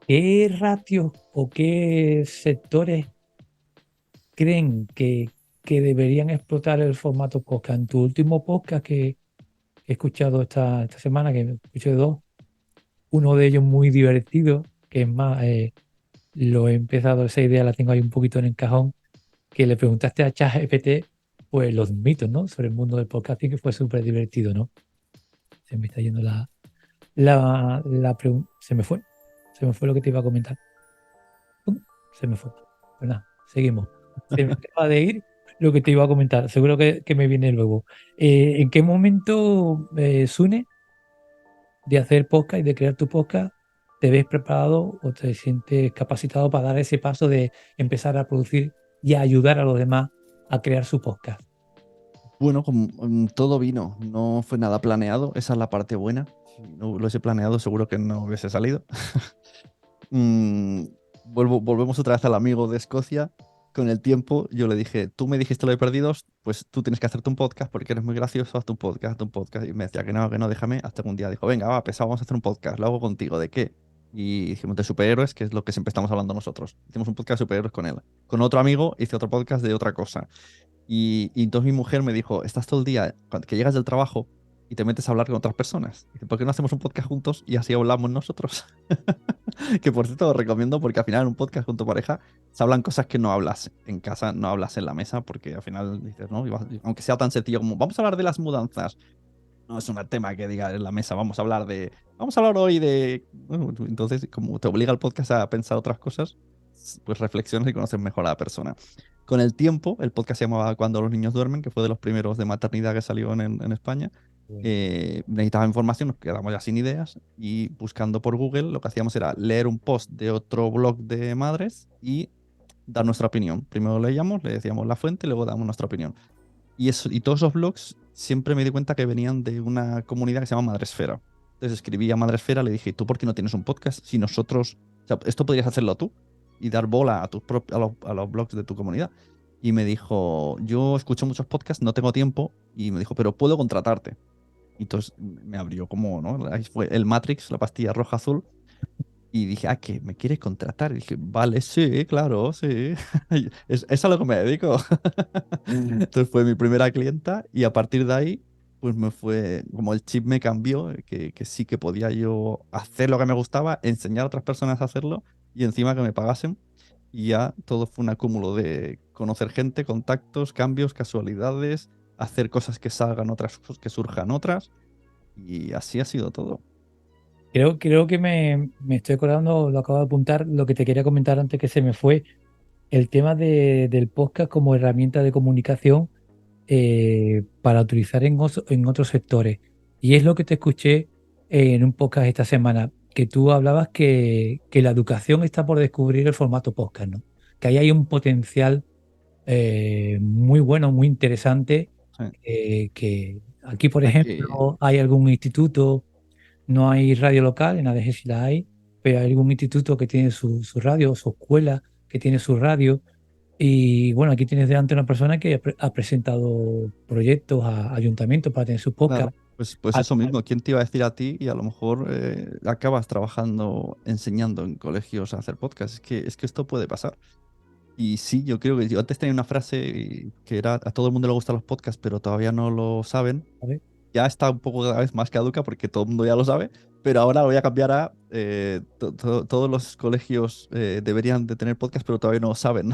[SPEAKER 2] ¿Qué ratios o qué sectores creen que deberían explotar el formato podcast? En tu último podcast que he escuchado esta semana, que escuché dos, uno de ellos muy divertido, que es más, lo he empezado, esa idea la tengo ahí un poquito en el cajón, que le preguntaste a ChatGPT pues los mitos, ¿no? Sobre el mundo del podcasting, que fue súper divertido, ¿no? Se me está yendo la pregunta. Se me fue lo que te iba a comentar. Se me fue. Pues nada, seguimos. Se me acaba de ir lo que te iba a comentar. Seguro que me viene luego. ¿En qué momento, Sune, de hacer podcast y de crear tu podcast, te ves preparado o te sientes capacitado para dar ese paso de empezar a producir y a ayudar a los demás a crear su podcast?
[SPEAKER 3] Bueno, todo vino, no fue nada planeado, esa es la parte buena. Si no lo hubiese planeado, seguro que no hubiese salido. Volvemos otra vez al amigo de Escocia. Con el tiempo, yo le dije, tú me dijiste lo de Perdidos, pues tú tienes que hacerte un podcast porque eres muy gracioso, hazte un podcast, hazte un podcast. Y me decía que no, déjame. Hasta que un día dijo, venga, va, pesado, vamos a hacer un podcast, lo hago contigo. ¿De qué? Y dijimos de superhéroes, que es lo que siempre estamos hablando nosotros. Hicimos un podcast de superhéroes con él. Con otro amigo hice otro podcast de otra cosa. Y entonces mi mujer me dijo, estás todo el día, que llegas del trabajo y te metes a hablar con otras personas. Dice, ¿por qué no hacemos un podcast juntos y así hablamos nosotros? Que por cierto lo recomiendo porque al final en un podcast con tu pareja se hablan cosas que no hablas en casa, no hablas en la mesa, porque al final dices, ¿no? Aunque sea tan sencillo como, vamos a hablar de las mudanzas. No es un tema que diga en la mesa, vamos a hablar hoy de... Bueno, entonces, como te obliga el podcast a pensar otras cosas, pues reflexionas y conoces mejor a la persona. Con el tiempo, el podcast se llamaba Cuando los niños duermen, que fue de los primeros de maternidad que salió en España. Necesitaba información, nos quedamos ya sin ideas y buscando por Google lo que hacíamos era leer un post de otro blog de madres y dar nuestra opinión. Primero leíamos, le decíamos la fuente y luego damos nuestra opinión. Y todos esos blogs siempre me di cuenta que venían de una comunidad que se llama Madresfera. Entonces escribí a Madresfera, le dije, ¿tú por qué no tienes un podcast? Si nosotros, o sea, esto podrías hacerlo tú y dar bola a los blogs de tu comunidad. Y me dijo, yo escucho muchos podcasts, no tengo tiempo. Y me dijo, pero puedo contratarte. Y entonces me abrió como, ¿no? Ahí fue el Matrix, la pastilla roja azul. Y dije, ¿qué? ¿Me quieres contratar? Y dije, vale, sí, claro, sí. Es a lo que me dedico. Entonces fue mi primera clienta y a partir de ahí, pues me fue, como el chip me cambió, que sí que podía yo hacer lo que me gustaba, enseñar a otras personas a hacerlo y encima que me pagasen. Y ya todo fue un acúmulo de conocer gente, contactos, cambios, casualidades, hacer cosas que salgan otras, que surjan otras. Y así ha sido todo.
[SPEAKER 2] Creo que me estoy acordando, lo acabo de apuntar, lo que te quería comentar antes que se me fue, el tema del podcast como herramienta de comunicación para utilizar en otros sectores. Y es lo que te escuché en un podcast esta semana, que tú hablabas que la educación está por descubrir el formato podcast, ¿no? Que ahí hay un potencial muy bueno, muy interesante,
[SPEAKER 3] Sí.
[SPEAKER 2] que aquí, por
[SPEAKER 3] Aquí,
[SPEAKER 2] ejemplo, hay algún instituto. No hay radio local, en ADG sí la hay, pero hay algún instituto que tiene su radio, su escuela que tiene su radio. Y bueno, aquí tienes delante una persona que ha presentado proyectos a ayuntamientos para tener su podcast.
[SPEAKER 3] claro, pues eso mismo. ¿Quién te iba a decir a ti? Y a lo mejor acabas trabajando, enseñando en colegios a hacer podcast. Es que esto puede pasar. Y sí, yo creo que yo antes tenía una frase que era a todo el mundo le gustan los podcasts, pero todavía no lo saben.
[SPEAKER 2] A ver,
[SPEAKER 3] Ya está un poco cada vez más caduca porque todo el mundo ya lo sabe, pero ahora lo voy a cambiar a todos los colegios deberían de tener podcast, pero todavía no lo saben.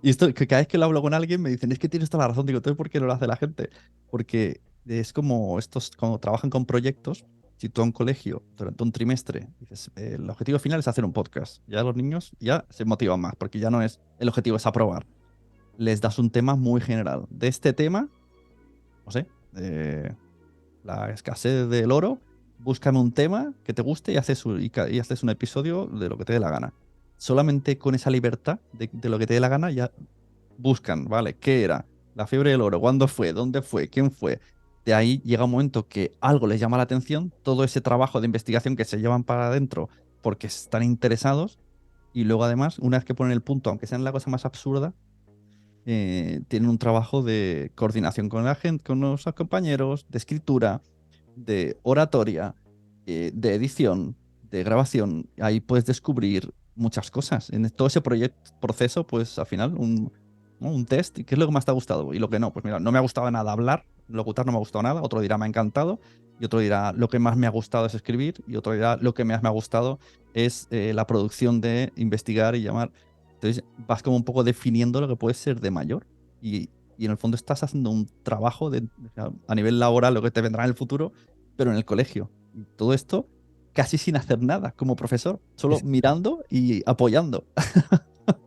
[SPEAKER 3] Y esto, que cada vez que lo hablo con alguien me dicen, es que tienes toda la razón. Digo, entonces, ¿por qué no lo hace la gente? Porque es como estos, cuando trabajan con proyectos, si tú a un colegio durante un trimestre dices, el objetivo final es hacer un podcast, ya los niños ya se motivan más, porque ya no es, el objetivo es aprobar. Les das un tema muy general. De este tema, no sé, la escasez del oro, búscame un tema que te guste y haces un episodio de lo que te dé la gana. Solamente con esa libertad de lo que te dé la gana ya buscan, ¿vale? ¿Qué era? La fiebre del oro, ¿cuándo fue? ¿Dónde fue? ¿Quién fue? De ahí llega un momento que algo les llama la atención, todo ese trabajo de investigación que se llevan para adentro porque están interesados, Y luego además, una vez que ponen el punto, aunque sea en la cosa más absurda, tienen un trabajo de coordinación con la gente, con los compañeros, de escritura, de oratoria, de edición, de grabación. Ahí puedes descubrir muchas cosas. En todo ese proceso, pues al final, ¿no? Un test. ¿Y qué es lo que más te ha gustado? Y lo que no, pues mira, no me ha gustado nada hablar, locutar no me ha gustado nada, otro dirá me ha encantado, y otro dirá lo que más me ha gustado es escribir, y otro dirá lo que más me ha gustado es la producción de investigar y llamar. Entonces vas como un poco definiendo lo que puede ser de mayor y en el fondo estás haciendo un trabajo a nivel laboral, lo que te vendrá en el futuro, pero en el colegio. Y todo esto casi sin hacer nada como profesor, solo mirando y apoyando.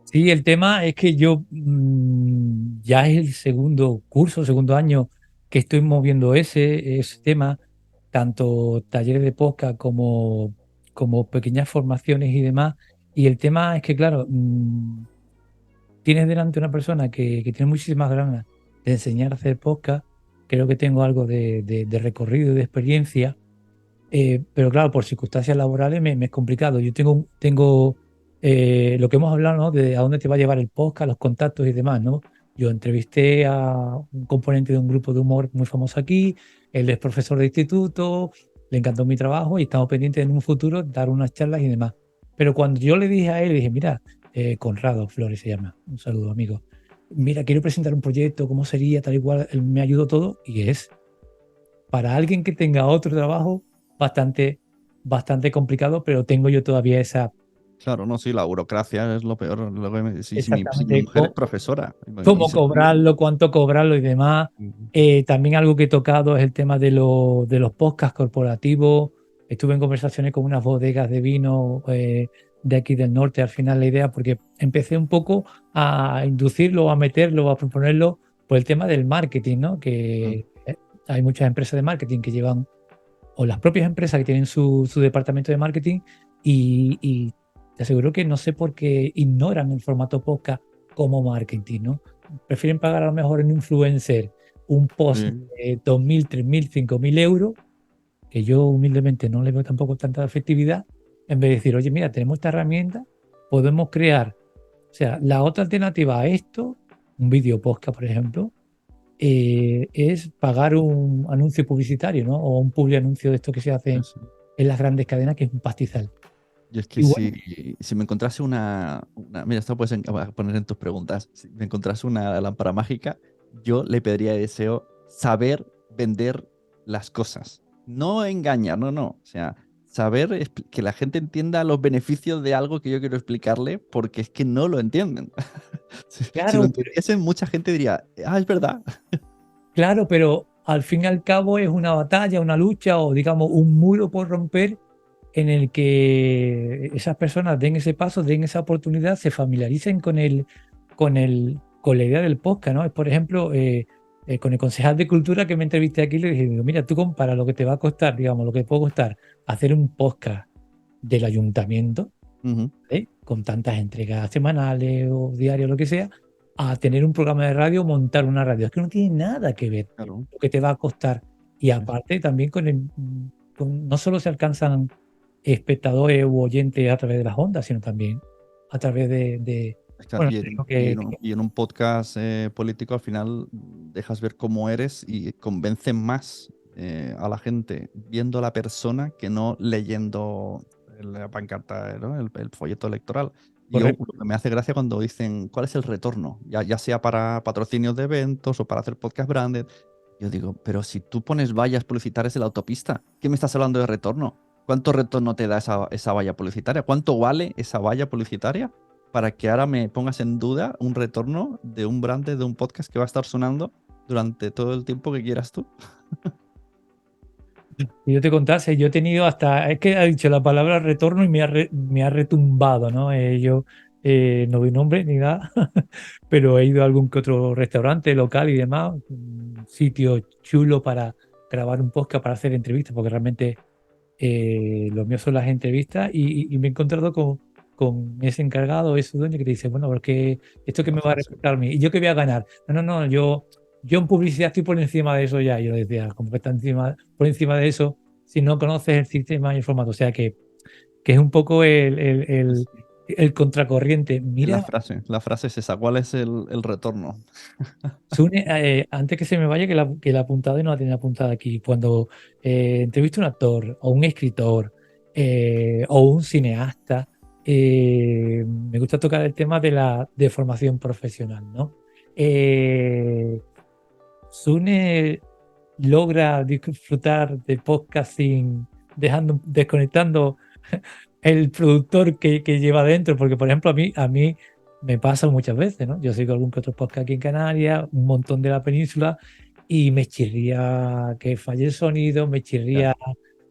[SPEAKER 2] Sí, el tema es que yo ya es el segundo curso, segundo año que estoy moviendo ese tema, tanto talleres de podcast como pequeñas formaciones y demás. Y el tema es que, claro, tienes delante una persona que tiene muchísimas ganas de enseñar a hacer podcast. Creo que tengo algo de recorrido y de experiencia, pero claro, por circunstancias laborales me es complicado. Yo tengo lo que hemos hablado, ¿no? De a dónde te va a llevar el podcast, los contactos y demás, ¿no? Yo entrevisté a un componente de un grupo de humor muy famoso aquí, él es profesor de instituto, le encantó mi trabajo y estamos pendientes en un futuro dar unas charlas y demás. Pero cuando yo le dije a él, le dije, mira, Conrado Flores se llama, un saludo amigo, mira, quiero presentar un proyecto, ¿cómo sería? Tal y cual, él me ayudó todo y es para alguien que tenga otro trabajo bastante complicado, pero tengo yo todavía esa
[SPEAKER 3] Claro, no, sí, la burocracia es lo peor. Si mi
[SPEAKER 2] exactamente
[SPEAKER 3] mujer es profesora. Y
[SPEAKER 2] cómo cobrarlo, cuánto cobrarlo y demás.
[SPEAKER 3] Ujú.
[SPEAKER 2] También algo que he tocado es el tema de los podcasts corporativos. Estuve en conversaciones con unas bodegas de vino de aquí del norte, al final la idea, porque empecé un poco a inducirlo, a meterlo, a proponerlo por el tema del marketing, ¿no?
[SPEAKER 3] Mm.
[SPEAKER 2] Que hay muchas empresas de marketing que llevan, o las propias empresas que tienen su departamento de marketing, y te aseguro que no sé por qué ignoran el formato podcast como marketing, ¿no? Prefieren pagar a lo mejor en influencer un post
[SPEAKER 3] Sí.
[SPEAKER 2] de 2.000, 3.000, 5.000 euros, que yo humildemente no le veo tampoco tanta efectividad, en vez de decir, oye, mira, tenemos esta herramienta, podemos crear. O sea, la otra alternativa a esto, un vídeo podcast, por ejemplo, es pagar un anuncio publicitario, ¿no? O un publi anuncio de esto que se hace
[SPEAKER 3] Sí.
[SPEAKER 2] en las grandes cadenas, que es un pastizal.
[SPEAKER 3] Y es que
[SPEAKER 2] Y bueno,
[SPEAKER 3] si me encontrase mira, esto puedes poner en tus preguntas. Si me encontrase una lámpara mágica, yo le pediría de deseo saber vender las cosas. No engañar, no. O sea, saber que la gente entienda los beneficios de algo que yo quiero explicarle, porque es que no lo entienden. Si lo
[SPEAKER 2] claro,
[SPEAKER 3] entendiesen, mucha gente diría, ah, es verdad.
[SPEAKER 2] claro, pero al fin y al cabo es una batalla, una lucha o digamos un muro por romper en el que esas personas den ese paso, den esa oportunidad, se familiaricen con la idea del podcast, ¿no? Es, por ejemplo, con el concejal de Cultura que me entrevisté aquí, le dije, digo, mira, tú compara lo que te va a costar, digamos, lo que puede costar hacer un podcast del ayuntamiento,
[SPEAKER 3] Ujú.
[SPEAKER 2] ¿eh? Con tantas entregas semanales o diarias, lo que sea, a tener un programa de radio, montar una radio. Es que no tiene nada que ver
[SPEAKER 3] Claro.
[SPEAKER 2] lo que te va a costar. Y
[SPEAKER 3] Sí, sí.
[SPEAKER 2] aparte también no solo se alcanzan espectadores u oyentes a través de las ondas, sino también a través
[SPEAKER 3] Claro,
[SPEAKER 2] bueno,
[SPEAKER 3] y
[SPEAKER 2] te digo
[SPEAKER 3] y en un podcast político al final dejas ver cómo eres y convencen más a la gente viendo a la persona que no leyendo la pancarta, ¿no? El folleto electoral. Y yo
[SPEAKER 2] correcto.
[SPEAKER 3] lo que me hace gracia cuando dicen cuál es el retorno, ya sea para patrocinios de eventos o para hacer podcast branded. Yo digo, pero si tú pones vallas publicitarias en la autopista, ¿qué me estás hablando de retorno? ¿Cuánto retorno te da esa valla publicitaria? ¿Cuánto vale esa valla publicitaria? Para que ahora me pongas en duda un retorno de un brand de un podcast que va a estar sonando durante todo el tiempo que quieras tú.
[SPEAKER 2] Si yo te contase, yo he tenido hasta, es que ha dicho la palabra retorno y me ha retumbado, ¿no? Yo no doy nombre ni nada, pero he ido a algún que otro restaurante local y demás, un sitio chulo para grabar un podcast, para hacer entrevistas, porque realmente lo mío son las entrevistas y me he encontrado con ese encargado, ese dueño que te dice, bueno, porque esto que me va a reportar a mí, ¿y yo qué voy a ganar? No, yo en publicidad estoy por encima de eso ya. Yo le decía, como que está por encima de eso, si no conoces el sistema y el formato. O sea que es un poco el contracorriente. Mira,
[SPEAKER 3] La frase es esa, ¿cuál es el retorno?
[SPEAKER 2] Sune, antes que se me vaya, que la apuntada y no la tenía apuntada aquí. Cuando entrevisto a un actor o un escritor o un cineasta, me gusta tocar el tema de la de formación profesional, ¿no? Sune logra disfrutar de podcasting desconectando el productor que lleva dentro, porque por ejemplo a mí me pasa muchas veces, ¿no? Yo sigo algún que otro podcast aquí en Canarias, un montón de la península, y me chirría que falle el sonido, me
[SPEAKER 3] Ya.
[SPEAKER 2] chirría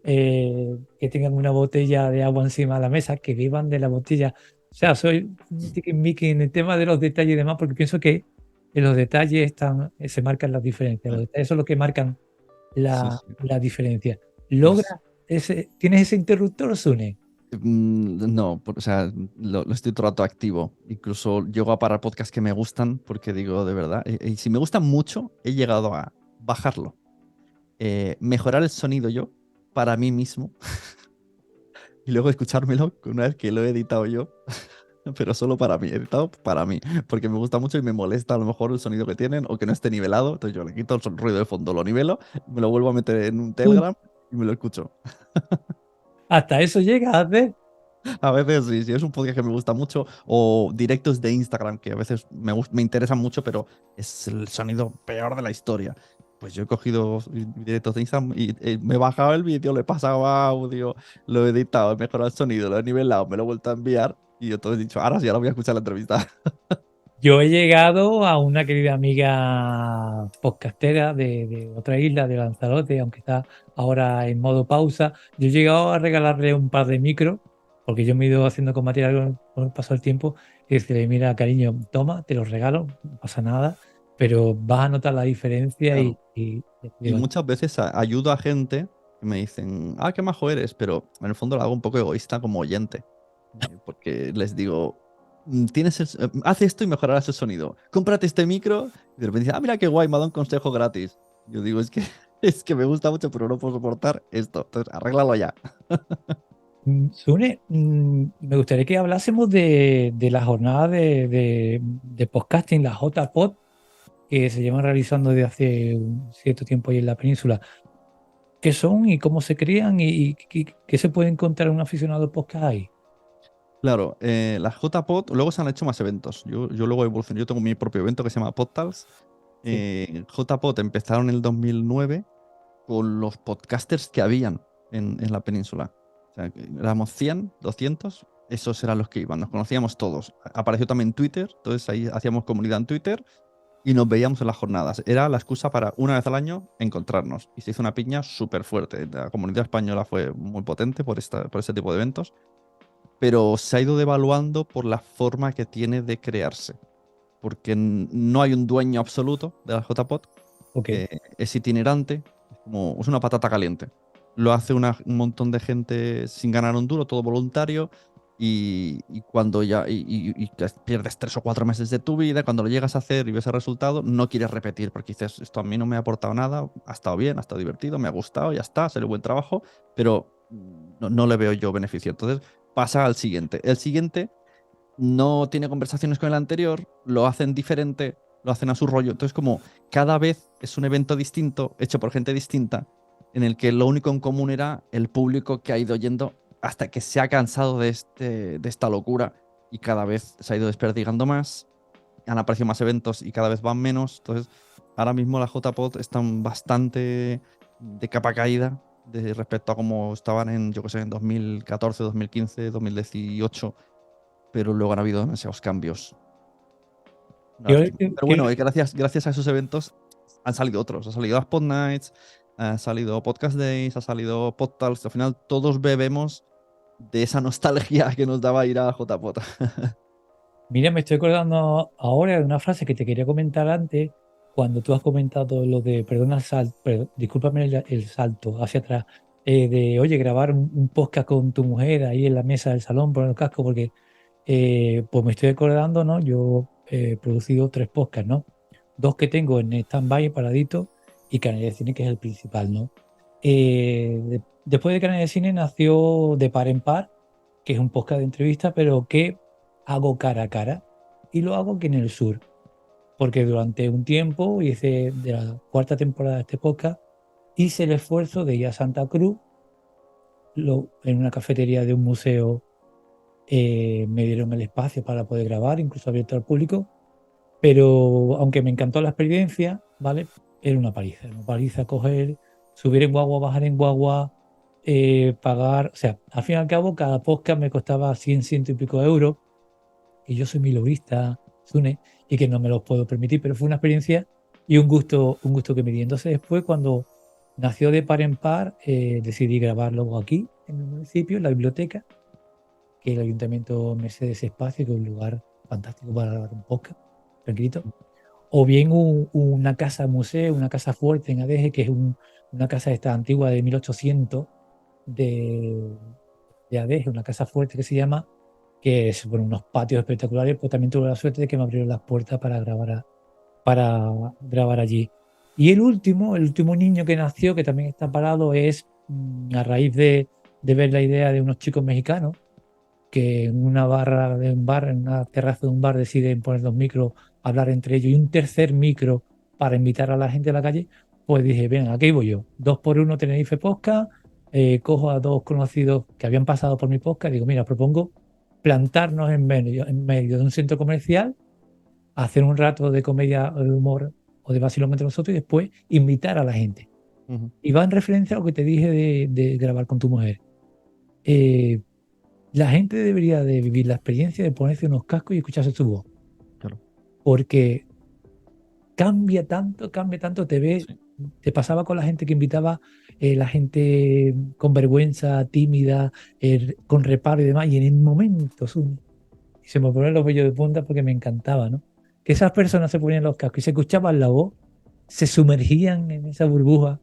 [SPEAKER 2] que tengan una botella de agua encima de la mesa, que beban de la botella. O sea, soy un tiquismiqui en el tema de los detalles y demás, porque pienso que en los detalles se marcan las diferencias. Los detalles son los que marcan
[SPEAKER 3] Sí, sí.
[SPEAKER 2] la diferencia.
[SPEAKER 3] Pues,
[SPEAKER 2] ¿Logra tienes ese interruptor, Sune?
[SPEAKER 3] no, o sea, lo estoy todo el rato activo. Incluso llego a parar podcasts que me gustan porque digo, de verdad, y si me gustan mucho, he llegado a bajarlo, mejorar el sonido yo para mí mismo y luego escuchármelo una vez que lo he editado yo, pero solo para mí, editado para mí, porque me gusta mucho y me molesta a lo mejor el sonido que tienen o que no esté nivelado. Entonces yo le quito el ruido de fondo, lo nivelo, me lo vuelvo a meter en un
[SPEAKER 2] Uh,
[SPEAKER 3] Telegram y me lo escucho.
[SPEAKER 2] Hasta eso llega a hacer.
[SPEAKER 3] A veces sí, sí, es un podcast que me gusta mucho, o directos de Instagram que a veces me interesan mucho, pero es el sonido peor de la historia. Pues yo he cogido directos de Instagram y me he bajado el vídeo, le he pasado audio, lo he editado, he mejorado el sonido, lo he nivelado, me lo he vuelto a enviar y entonces he dicho, ahora sí, ahora voy a escuchar la entrevista.
[SPEAKER 2] Yo he llegado a una querida amiga podcastera de otra isla, de Lanzarote, aunque está ahora en modo pausa. Yo he llegado a regalarle un par de micros, porque yo me he ido haciendo con material con el paso del tiempo, y decirle, mira, cariño, toma, te los regalo, no pasa nada, pero vas a notar la diferencia
[SPEAKER 3] Claro.
[SPEAKER 2] ya te
[SPEAKER 3] Y
[SPEAKER 2] digo,
[SPEAKER 3] muchas veces ayudo a gente que me dicen, qué majo eres, pero en el fondo lo hago un poco egoísta como oyente. Porque les digo, haz esto y mejorarás el sonido. Cómprate este micro. Y de repente dicen, mira qué guay, me ha dado un consejo gratis. Yo digo, es que me gusta mucho, pero no puedo soportar esto. Entonces, arréglalo ya.
[SPEAKER 2] Sune, me gustaría que hablásemos de la jornada de podcasting, la JPod, que se llevan realizando desde hace un cierto tiempo ahí en la península. ¿Qué son y cómo se crean y qué se puede encontrar un aficionado podcast ahí?
[SPEAKER 3] Claro, las JPod, luego se han hecho más eventos. Yo luego evolucioné, yo tengo mi propio evento que se llama PodTals.
[SPEAKER 2] Sí.
[SPEAKER 3] JPod empezaron en el 2009 con los podcasters que habían en la península. O sea, que éramos 100, 200, esos eran los que iban, nos conocíamos todos. Apareció también Twitter, entonces ahí hacíamos comunidad en Twitter y nos veíamos en las jornadas. Era la excusa para una vez al año encontrarnos y se hizo una piña súper fuerte. La comunidad española fue muy potente por este tipo de eventos, pero se ha ido devaluando por la forma que tiene de crearse, porque no hay un dueño absoluto de la JPod,
[SPEAKER 2] Ok.
[SPEAKER 3] es itinerante, es una patata caliente. Lo hace un montón de gente sin ganar un duro, todo voluntario, y cuando ya y que pierdes 3 o 4 meses de tu vida, cuando lo llegas a hacer y ves el resultado, no quieres repetir, porque dices, esto a mí no me ha aportado nada, ha estado bien, ha estado divertido, me ha gustado, ya está, ha sido buen trabajo, pero no le veo yo beneficio. Entonces pasa al siguiente. El siguiente no tiene conversaciones con el anterior, lo hacen diferente, lo hacen a su rollo. Entonces, como cada vez es un evento distinto, hecho por gente distinta, en el que lo único en común era el público que ha ido yendo hasta que se ha cansado de esta locura y cada vez se ha ido desperdigando más, han aparecido más eventos y cada vez van menos. Entonces, ahora mismo las JPod están bastante de capa caída respecto a cómo estaban en, yo que sé, en 2014, 2015, 2018, pero luego han habido demasiados cambios. Una
[SPEAKER 2] Yo,
[SPEAKER 3] lástima. Pero bueno, gracias a esos eventos han salido otros. Ha salido Pod Nights, ha salido Podcast Days, ha salido PodTalks. Al final todos bebemos de esa nostalgia que nos daba ir a JPod.
[SPEAKER 2] mira, me estoy acordando ahora de una frase que te quería comentar antes, cuando tú has comentado lo de, perdona, discúlpame el salto hacia atrás, de, oye, grabar un podcast con tu mujer ahí en la mesa del salón, poner el casco, porque pues me estoy acordando, ¿no? Yo he producido 3 podcasts, ¿no? 2 que tengo en stand-by, paradito, y Canal de Cine, que es el principal, ¿no? Después de Canal de Cine nació De Par en Par, que es un podcast de entrevistas, pero que hago cara a cara y lo hago aquí en el sur. Porque durante un tiempo hice, de la cuarta temporada de este podcast, hice el esfuerzo de ir a Santa Cruz, en una cafetería de un museo me dieron el espacio para poder grabar, incluso abierto al público, pero aunque me encantó la experiencia, ¿vale? Era una paliza coger, subir en guagua, bajar en guagua, pagar, o sea, al fin y al cabo cada podcast me costaba 100, ciento y pico euros, y yo soy milovista, Sune, y que no me los puedo permitir, pero fue una experiencia y un gusto que me di. Entonces después cuando nació de par en par, decidí grabarlo aquí, en el municipio, en la biblioteca, que el ayuntamiento me cede ese espacio, que es un lugar fantástico para grabar un podcast, tranquilito. O bien una casa museo, una casa fuerte en Adeje, que es una casa esta antigua de 1800 de, de Adeje, una casa fuerte que se llama, que es bueno, unos patios espectaculares, pues también tuve la suerte de que me abrieron las puertas para grabar allí. Y el último niño que nació, que también está parado, es a raíz de ver la idea de unos chicos mexicanos que en una barra de un bar, en una terraza de un bar, deciden poner dos micros, hablar entre ellos y un tercer micro para invitar a la gente a la calle, pues dije, ven, aquí voy yo, 2x1 Tenerife Podcast, cojo a dos conocidos que habían pasado por mi podcast y digo, mira, propongo plantarnos en medio de un centro comercial, hacer un rato de comedia o de humor o de vacilón entre nosotros y después invitar a la gente.
[SPEAKER 3] Ujú.
[SPEAKER 2] Y va en referencia a lo que te dije de grabar con tu mujer. La gente debería de vivir la experiencia de ponerse unos cascos y escucharse su voz,
[SPEAKER 3] Claro.
[SPEAKER 2] porque cambia tanto,
[SPEAKER 3] Sí.
[SPEAKER 2] te pasaba con la gente que invitaba, la gente con vergüenza, tímida, con reparo y demás, y en el momento, y se me ponen los vellos de punta porque me encantaba, ¿no? Que esas personas se ponían los cascos y se escuchaban la voz, se sumergían en esa burbuja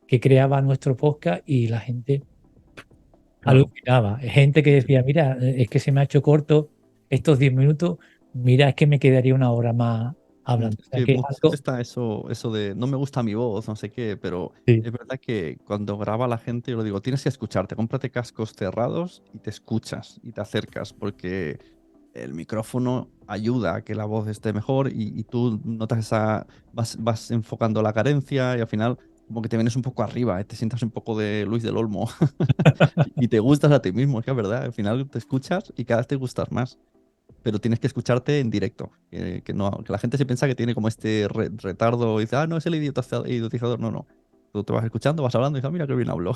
[SPEAKER 2] que creaba nuestro podcast y la gente
[SPEAKER 3] Claro.
[SPEAKER 2] alucinaba. Gente que decía, mira, es que se me ha hecho corto estos 10 minutos, mira, es que me quedaría una hora más hablando. O
[SPEAKER 3] Es
[SPEAKER 2] sea,
[SPEAKER 3] que
[SPEAKER 2] que es
[SPEAKER 3] muchas veces
[SPEAKER 2] algo...
[SPEAKER 3] está eso de no me gusta mi voz, no sé qué, pero
[SPEAKER 2] Sí,
[SPEAKER 3] es verdad que cuando graba la gente, yo lo digo, tienes que escucharte, cómprate cascos cerrados y te escuchas y te acercas, porque el micrófono ayuda a que la voz esté mejor y tú notas vas enfocando la carencia y al final como que te vienes un poco arriba, te sientas un poco de Luis del Olmo y te gustas a ti mismo, es que es verdad, al final te escuchas y cada vez te gustas más, pero tienes que escucharte en directo, que no, que la gente se piensa que tiene como este retardo y dice, ah, no, es el idiotizador, no, no. Tú te vas escuchando, vas hablando y dices, ah, mira qué bien hablo.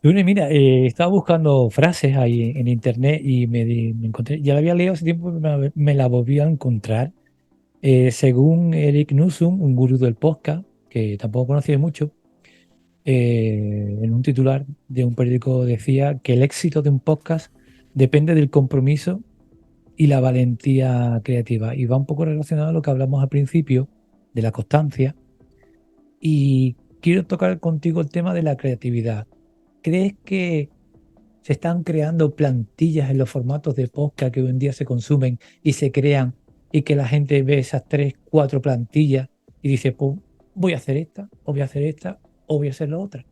[SPEAKER 2] Lune, mira, estaba buscando frases ahí en internet y me encontré, ya la había leído hace tiempo, me la volví a encontrar. Según Eric Nusum, un gurú del podcast, que tampoco conocí de mucho, en un titular de un periódico decía que el éxito de un podcast depende del compromiso y la valentía creativa. Y va un poco relacionado a lo que hablamos al principio, de la constancia. Y quiero tocar contigo el tema de la creatividad. ¿Crees que se están creando plantillas en los formatos de podcast que hoy en día se consumen y se crean y que la gente ve esas 3, 4 plantillas y dice, pues voy a hacer esta, o voy a hacer esta, o voy a hacer la otra?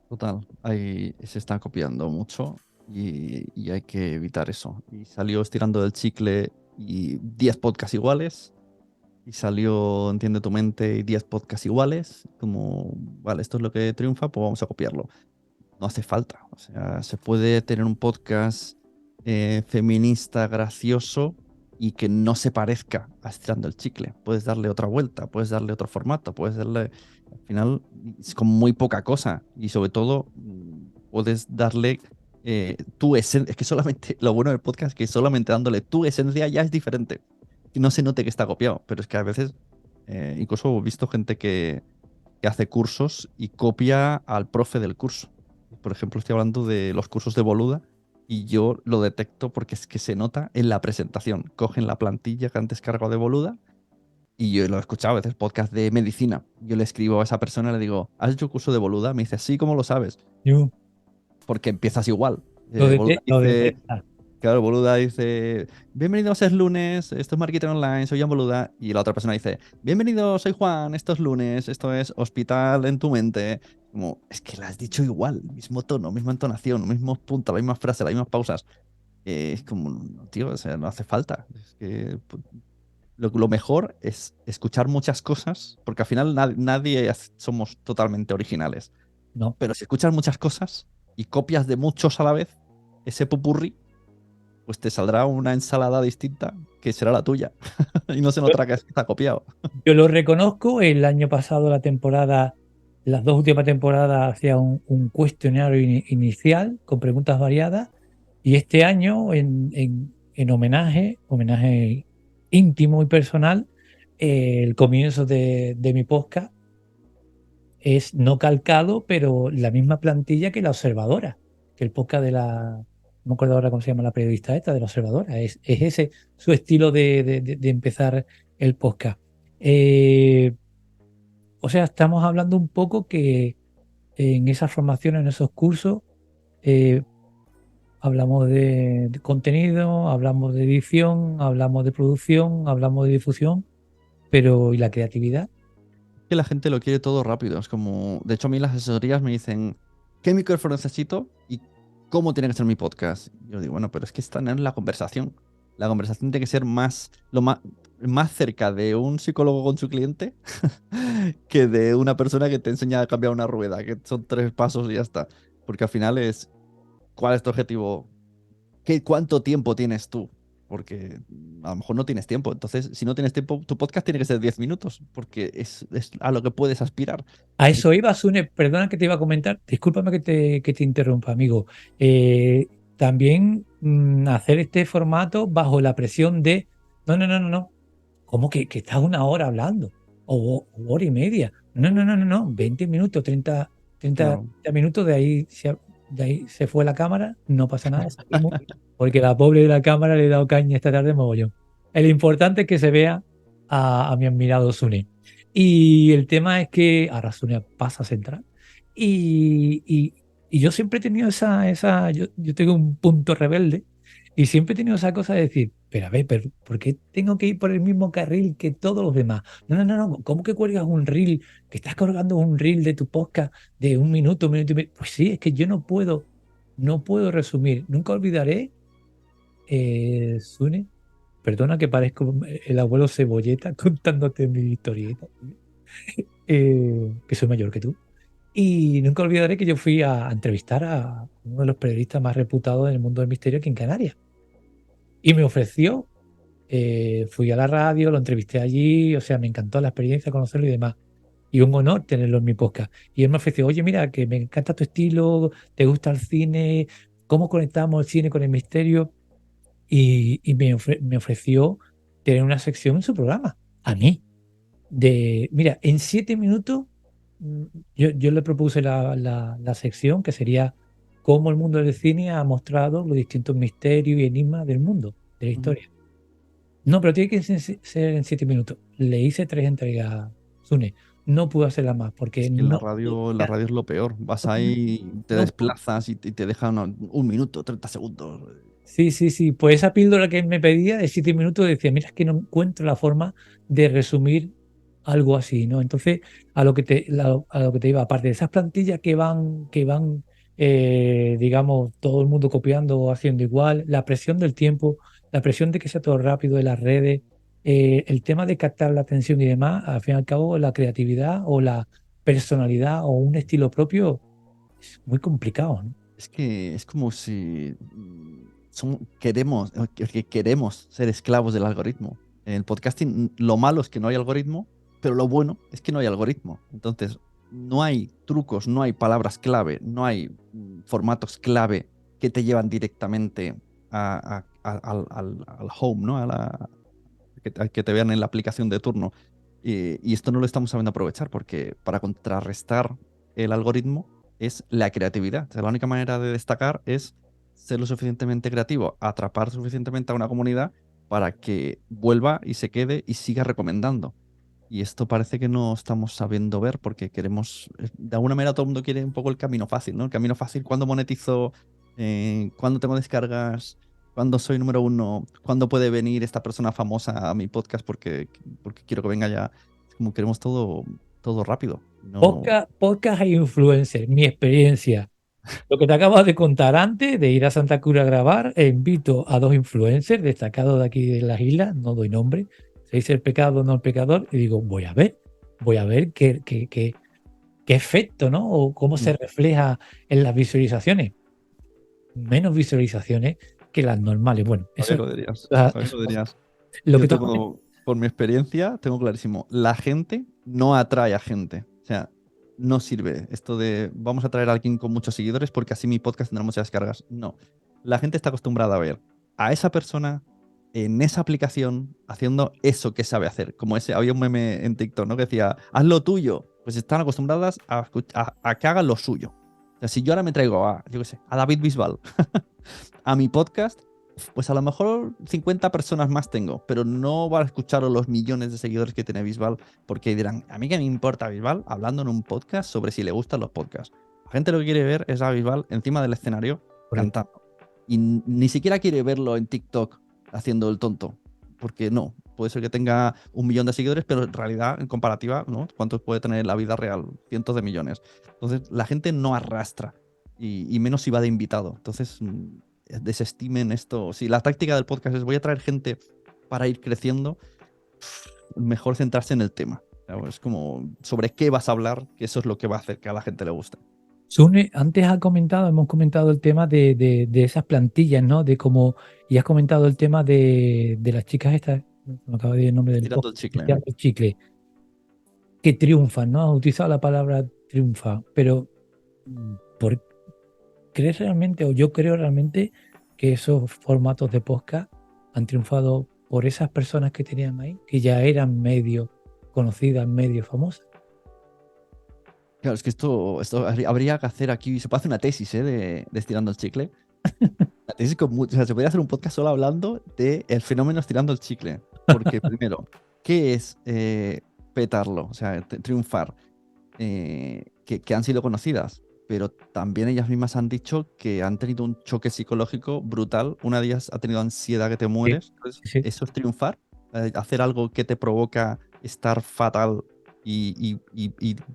[SPEAKER 3] Total, ahí se está copiando mucho y hay que evitar eso. Y salió estirando del chicle y 10 podcasts iguales. Y salió Entiende tu mente y 10 podcasts iguales. Como, vale, esto es lo que triunfa, pues vamos a copiarlo. No hace falta. O sea, se puede tener un podcast feminista gracioso y que no se parezca a Estirando el chicle. Puedes darle otra vuelta, puedes darle otro formato, puedes darle... Al final, es con muy poca cosa. Y sobre todo, puedes darle tu esencia. Es que solamente, lo bueno del podcast es que solamente dándole tu esencia ya es diferente. Y no se note que está copiado. Pero es que a veces, incluso he visto gente que hace cursos y copia al profe del curso. Por ejemplo, estoy hablando de los cursos de Boluda y yo lo detecto porque es que se nota en la presentación. Cogen la plantilla que han descargado de Boluda y yo lo he escuchado a veces, podcast de medicina. Yo le escribo a esa persona y le digo, ¿has hecho curso de Boluda? Me dice, sí, ¿cómo lo sabes?
[SPEAKER 2] Yo
[SPEAKER 3] Porque empiezas igual. Boluda
[SPEAKER 2] lo
[SPEAKER 3] dice,
[SPEAKER 2] detesta.
[SPEAKER 3] claro, Boluda dice, bienvenidos, es lunes, esto es Marketing Online, soy Jan Boluda. Y la otra persona dice, bienvenidos, soy Juan, esto es lunes, esto es Hospital en tu mente. Como, es que la has dicho igual, mismo tono, misma entonación, mismos puntos, la misma frase, las mismas pausas. Es como, no, tío, o sea, no hace falta. Es que lo mejor es escuchar muchas cosas, porque al final nadie somos totalmente originales.
[SPEAKER 2] ¿no?
[SPEAKER 3] Pero si escuchas muchas cosas y copias de muchos a la vez, ese popurrí, pues te saldrá una ensalada distinta que será la tuya. Y no se
[SPEAKER 2] Yo,
[SPEAKER 3] notará que está copiado.
[SPEAKER 2] yo lo reconozco, el año pasado las dos últimas temporadas hacía un cuestionario inicial con preguntas variadas y este año en homenaje íntimo y personal, el comienzo de mi podcast es no calcado, pero la misma plantilla que La Observadora, que el podcast no me acuerdo ahora cómo se llama la periodista esta, de La Observadora, es ese su estilo de empezar el podcast. Eh, o sea, estamos hablando un poco que en esas formaciones, en esos cursos, eh, hablamos de contenido, hablamos de edición, hablamos de producción, hablamos de difusión, pero ¿y la creatividad?
[SPEAKER 3] Que la gente lo quiere todo rápido. Es como, de hecho, a mí las asesorías me dicen, ¿qué micrófono necesito y cómo tiene que ser mi podcast? Yo digo, bueno, pero es que está en la conversación. La conversación tiene que ser más cerca de un psicólogo con su cliente que de una persona que te enseña a cambiar una rueda, que son 3 pasos y ya está. Porque al final es, ¿cuál es tu objetivo? ¿Cuánto tiempo tienes tú? Porque a lo mejor no tienes tiempo. Entonces, si no tienes tiempo, tu podcast tiene que ser 10 minutos, porque es a lo que puedes aspirar.
[SPEAKER 2] A
[SPEAKER 3] Y
[SPEAKER 2] eso iba, Sune, perdona que te iba a comentar, discúlpame que te interrumpa, amigo. Eh, también hacer este formato bajo la presión de, no, no, no, no, no, ¿cómo que estás una hora hablando? O hora y media. No, no, no, no, no, 20 minutos, 30
[SPEAKER 3] claro,
[SPEAKER 2] 30 minutos, de ahí se fue la cámara, no pasa nada, seguimos, porque la pobre de la cámara le he dado caña esta tarde mogollón. El importante es que se vea a mi admirado Sune. Y el tema es que ahora Sonia pasa a central. Y yo siempre he tenido yo tengo un punto rebelde y siempre he tenido esa cosa de decir, pero a ver, pero ¿por qué tengo que ir por el mismo carril que todos los demás? No, no, no, no, ¿cómo que cuelgas un reel? Que estás colgando un reel de tu podcast de un minuto y medio. Pues sí, es que yo no puedo resumir. Nunca olvidaré, Sune, perdona que parezco el abuelo Cebolleta contándote mi historieta, que soy mayor que tú. Y nunca olvidaré que yo fui a entrevistar a uno de los periodistas más reputados en el mundo del misterio aquí en Canarias. Y me ofreció, fui a la radio, lo entrevisté allí, o sea, me encantó la experiencia, conocerlo y demás. Y un honor tenerlo en mi podcast. Y él me ofreció, oye, mira, que me encanta tu estilo, te gusta el cine, cómo conectamos el cine con el misterio. Y me ofreció tener una sección en su programa, a mí. Mira, en 7 minutos, mm, yo le propuse la sección que sería cómo el mundo del cine ha mostrado los distintos misterios y enigmas del mundo, de la
[SPEAKER 3] ujú.
[SPEAKER 2] historia. No, pero tiene que ser en 7 minutos. Le hice 3 entregas, Sune. No pude hacerla más porque
[SPEAKER 3] Es que en la radio es lo peor. Vas ahí, te
[SPEAKER 2] no pude.
[SPEAKER 3] desplazas y te dejan un minuto, 30 segundos.
[SPEAKER 2] Sí, sí, sí. Pues esa píldora que él me pedía de 7 minutos decía, mira, es que no encuentro la forma de resumir algo así, ¿no? Entonces, a lo que te iba, aparte de esas plantillas que van, digamos, todo el mundo copiando o haciendo igual, la presión del tiempo, la presión de que sea todo rápido de las redes, el tema de captar la atención y demás, al fin y al cabo, la creatividad o la personalidad o un estilo propio es muy complicado, ¿no?
[SPEAKER 3] Es que es como si que queremos ser esclavos del algoritmo. En el podcasting, lo malo es que no hay algoritmo, pero lo bueno es que no hay algoritmo. Entonces, no hay trucos, no hay palabras clave, no hay formatos clave que te llevan directamente al home, ¿no? A que te vean en la aplicación de turno. Y esto no lo estamos sabiendo aprovechar porque para contrarrestar el algoritmo es la creatividad. O sea, la única manera de destacar es ser lo suficientemente creativo, atrapar suficientemente a una comunidad para que vuelva y se quede y siga recomendando. Y esto parece que no estamos sabiendo ver porque queremos, de alguna manera todo el mundo quiere un poco el camino fácil, ¿no? El camino fácil, cuando monetizo, cuando tengo descargas, cuando soy número uno, cuándo puede venir esta persona famosa a mi podcast porque quiero que venga ya. Es como queremos todo rápido. No,
[SPEAKER 2] Podcast e influencer, mi experiencia. Lo que te acabas de contar antes de ir a Santa Cruz a grabar, invito a 2 influencers destacados de aquí de las islas, no doy nombre, se dice el pecado, no el pecador, y digo, voy a ver qué efecto, ¿no? O cómo se refleja en las visualizaciones. Menos visualizaciones que las normales. Bueno, eso
[SPEAKER 3] Lo dirías.
[SPEAKER 2] es
[SPEAKER 3] Lo dirías.
[SPEAKER 2] lo
[SPEAKER 3] Yo
[SPEAKER 2] que tú
[SPEAKER 3] tengo, por mi experiencia, tengo clarísimo, la gente no atrae a gente. O sea, no sirve esto de vamos a traer a alguien con muchos seguidores porque así mi podcast tendrá muchas descargas. No. La gente está acostumbrada a ver a esa persona en esa aplicación haciendo eso que sabe hacer. Como ese, había un meme en TikTok, ¿no? Que decía, haz lo tuyo. Pues están acostumbradas a que hagan lo suyo. O sea, si yo ahora me traigo a, yo qué sé, a David Bisbal a mi podcast, pues a lo mejor 50 personas más tengo, pero no van a escuchar los millones de seguidores que tiene Bisbal, porque dirán, a mí qué me importa Bisbal hablando en un podcast sobre si le gustan los podcasts. La gente lo que quiere ver es a Bisbal encima del escenario cantando. Y ni siquiera quiere verlo en TikTok haciendo el tonto, porque no, puede ser que tenga 1 millón de seguidores, pero en realidad, en comparativa, ¿no? ¿Cuántos puede tener en la vida real? Cientos de millones. Entonces, la gente no arrastra, y menos si va de invitado. Entonces, desestimen esto. Si la táctica del podcast es voy a traer gente para ir creciendo, mejor centrarse en el tema. Es como sobre qué vas a hablar, que eso es lo que va a hacer que a la gente le guste.
[SPEAKER 2] Sune, antes hemos comentado el tema de esas plantillas, ¿no? De cómo, y has comentado el tema de las chicas estas, me acabo de decir el nombre del
[SPEAKER 3] Tirando el
[SPEAKER 2] podcast,
[SPEAKER 3] chicle.
[SPEAKER 2] el chicle, que triunfan, ¿no? Has utilizado la palabra triunfa, pero ¿crees realmente, o yo creo realmente, que esos formatos de podcast han triunfado por esas personas que tenían ahí, que ya eran medio conocidas, medio famosas?
[SPEAKER 3] Claro, es que esto habría que hacer aquí. Se puede hacer una tesis, de estirando el chicle. La tesis o sea, se podría hacer un podcast solo hablando del fenómeno estirando el chicle. Porque, primero, ¿qué es petarlo? O sea, triunfar. Que han sido conocidas, pero también ellas mismas han dicho que han tenido un choque psicológico brutal. Una de ellas ha tenido ansiedad que te mueres. Entonces,
[SPEAKER 2] Sí.
[SPEAKER 3] eso es triunfar. Hacer algo que te provoca estar fatal y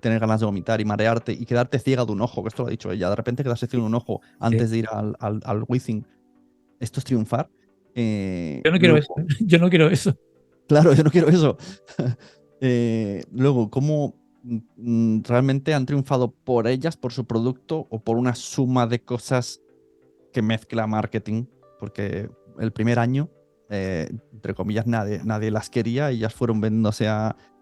[SPEAKER 3] tener ganas de vomitar y marearte y quedarte ciega de un ojo, que esto lo ha dicho ella. De repente quedarse ciega de un ojo antes de ir al Wizzing. Esto es triunfar.
[SPEAKER 2] Yo no quiero eso. Yo no quiero eso.
[SPEAKER 3] Claro, yo no quiero eso. Luego, ¿cómo realmente han triunfado por ellas, por su producto o por una suma de cosas que mezcla marketing? Porque el primer año, entre comillas, nadie las quería. Ellas fueron vendiéndose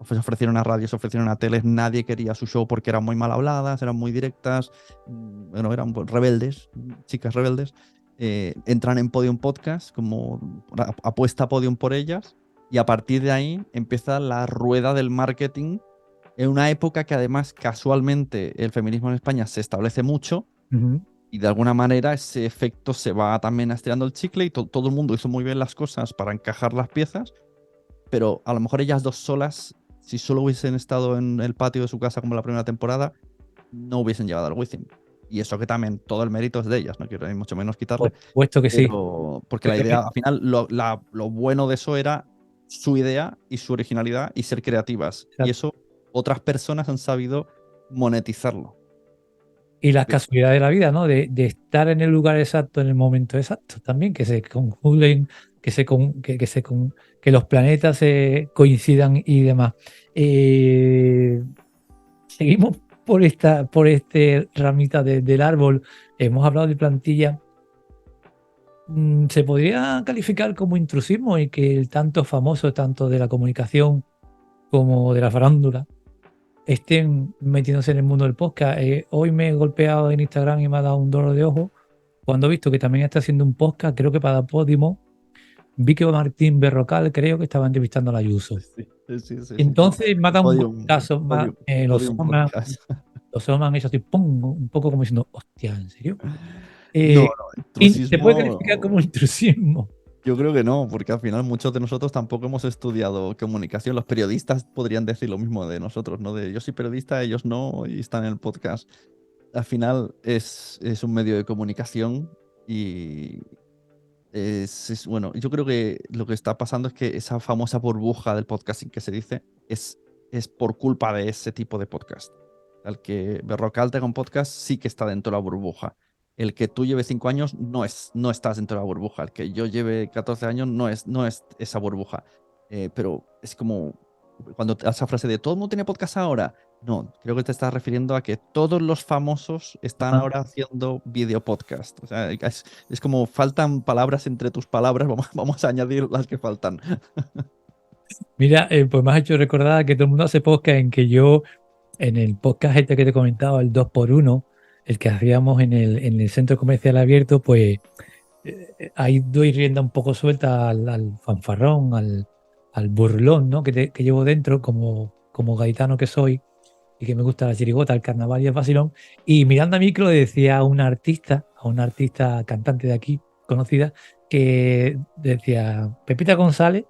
[SPEAKER 3] se ofrecieron a radios, se ofrecieron a teles. Nadie quería su show porque eran muy mal habladas, eran muy directas. Bueno, eran rebeldes, chicas rebeldes. Entran en Podium Podcast como apuesta a Podium por ellas. Y a partir de ahí empieza la rueda del marketing en una época que además casualmente el feminismo en España se establece mucho y de alguna manera ese efecto se va también estirando el chicle y todo el mundo hizo muy bien las cosas para encajar las piezas, pero a lo mejor ellas dos solas, si solo hubiesen estado en el patio de su casa como la primera temporada, no hubiesen llevado al Wizzing. Y eso que también todo el mérito es de ellas, no quiero ni mucho menos quitarle.
[SPEAKER 2] Por supuesto que sí.
[SPEAKER 3] Porque la idea, al final, lo bueno de eso era su idea y su originalidad y ser creativas.
[SPEAKER 2] Exacto.
[SPEAKER 3] Y eso otras personas han sabido monetizarlo.
[SPEAKER 2] Y las casualidades de la vida, ¿no? De estar en el lugar exacto, en el momento exacto, también, que se conjulen, que los planetas coincidan y demás. Seguimos por este ramita del árbol. Hemos hablado de plantilla. Se podría calificar como intrusismo y que el tanto famoso, tanto de la comunicación como de la farándula, estén metiéndose en el mundo del podcast. Hoy me he golpeado en Instagram y me ha dado un dolor de ojo cuando he visto que también está haciendo un podcast, creo que para Podimo. Vi que Martín Berrocal, creo que estaba entrevistando a la Ayuso.
[SPEAKER 3] Sí.
[SPEAKER 2] Entonces me ha dado un caso más. Los ojos me han hecho así, ¡pum! Un poco como diciendo, hostia, ¿en serio?
[SPEAKER 3] Intrusismo,
[SPEAKER 2] ¿se puede calificar como intrusismo?
[SPEAKER 3] Yo creo que no, porque al final muchos de nosotros tampoco hemos estudiado comunicación. Los periodistas podrían decir lo mismo de nosotros, ¿no? De yo soy periodista, ellos no, y están en el podcast. Al final es un medio de comunicación y bueno, yo creo que lo que está pasando es que esa famosa burbuja del podcasting que se dice es por culpa de ese tipo de podcast. El que berrocalte con podcast sí que está dentro de la burbuja. El que tú lleves 5 años no estás dentro de la burbuja. El que yo lleve 14 años no es esa burbuja. Pero es como cuando esa frase de todo el mundo tiene podcast ahora. No, creo que te estás refiriendo a que todos los famosos están
[SPEAKER 2] Ah,
[SPEAKER 3] ahora haciendo video podcast. O sea, es como faltan palabras entre tus palabras. Vamos a añadir las que faltan.
[SPEAKER 2] mira, pues me has hecho recordar que todo el mundo hace podcast en que yo, en el podcast este que te comentaba, el 2x1, el que hacíamos en el centro comercial abierto, pues ahí doy rienda un poco suelta al fanfarrón, al burlón, ¿no? Que llevo dentro como gaditano que soy y que me gusta la chirigota, el carnaval y el vacilón. Y Miranda Micro decía a una artista cantante de aquí, conocida, que decía, Pepita González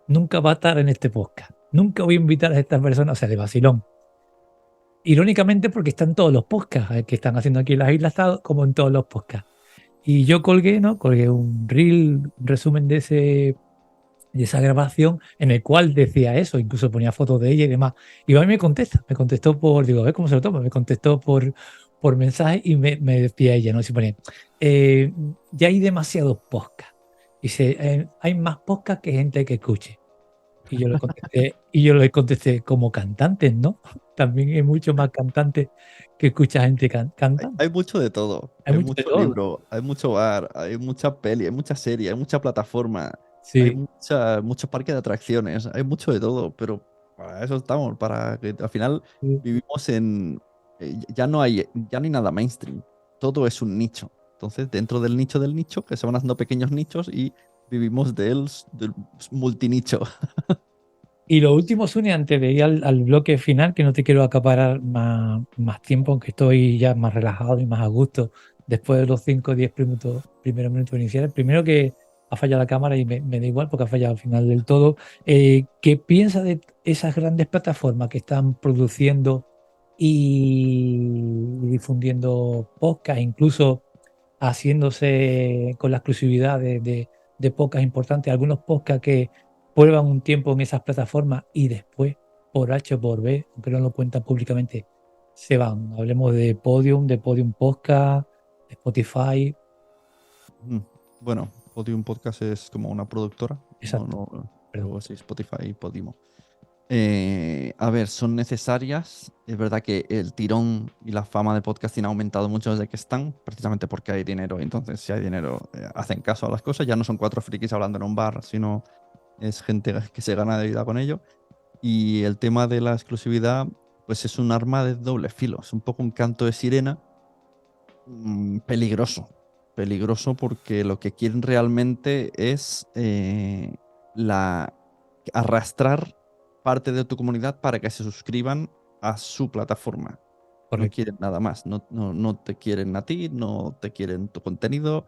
[SPEAKER 2] nunca va a estar en este podcast. Nunca voy a invitar a estas personas, o sea, de vacilón. Irónicamente porque están todos los podcasts que están haciendo aquí en las Islas, como en todos los podcasts. Y yo colgué, ¿no? Colgué un reel, un resumen de esa grabación en el cual decía eso, incluso ponía fotos de ella y demás. Y a mí me contestó por, digo, a ver cómo se lo toma, me contestó por mensaje y me decía ella, ¿no? Y se ponía, ya hay demasiados podcasts. Dice, hay más podcasts que gente que escuche. Y yo le contesté, como cantantes, ¿no? También hay mucho más cantantes que escucha gente cantando.
[SPEAKER 3] Hay mucho de todo.
[SPEAKER 2] Hay
[SPEAKER 3] Hay
[SPEAKER 2] mucho de
[SPEAKER 3] mucho
[SPEAKER 2] todo.
[SPEAKER 3] libro, hay mucho bar, hay mucha peli, hay mucha serie, hay mucha plataforma, hay
[SPEAKER 2] Sí,
[SPEAKER 3] mucho parque de atracciones, hay mucho de todo, pero para eso estamos, para que al final
[SPEAKER 2] sí.
[SPEAKER 3] vivimos en... ya no hay nada mainstream, todo es un nicho. Entonces, dentro del nicho, que se van haciendo pequeños nichos y vivimos del multinicho.
[SPEAKER 2] Y lo último, Sune, antes de ir al bloque final, que no te quiero acaparar más tiempo, aunque estoy ya más relajado y más a gusto después de los 5 o 10 primeros minutos iniciales. Primero que ha fallado la cámara y me da igual porque ha fallado al final del todo. ¿Qué piensas de esas grandes plataformas que están produciendo y difundiendo podcast, incluso haciéndose con la exclusividad de podcasts importantes, algunos podcasts que prueban un tiempo en esas plataformas y después, por H o por B, aunque no lo cuentan públicamente, se van? Hablemos de Podium Podcast, de Spotify,
[SPEAKER 3] Mm, Bueno, Podium Podcast es como una productora,
[SPEAKER 2] exacto, perdón.
[SPEAKER 3] pero sí, Spotify y Podimo. A ver, son necesarias. Es verdad que el tirón y la fama de podcasting ha aumentado mucho desde que están, precisamente porque hay dinero. Entonces, si hay dinero, hacen caso a las cosas. Ya no son cuatro frikis hablando en un bar, sino es gente que se gana de vida con ello. Y el tema de la exclusividad, pues es un arma de doble filo. Es un poco un canto de sirena, peligroso. Peligroso porque lo que quieren realmente es arrastrar parte de tu comunidad para que se suscriban a su plataforma. No
[SPEAKER 2] Correcto.
[SPEAKER 3] quieren nada más. No te quieren a ti, no te quieren tu contenido.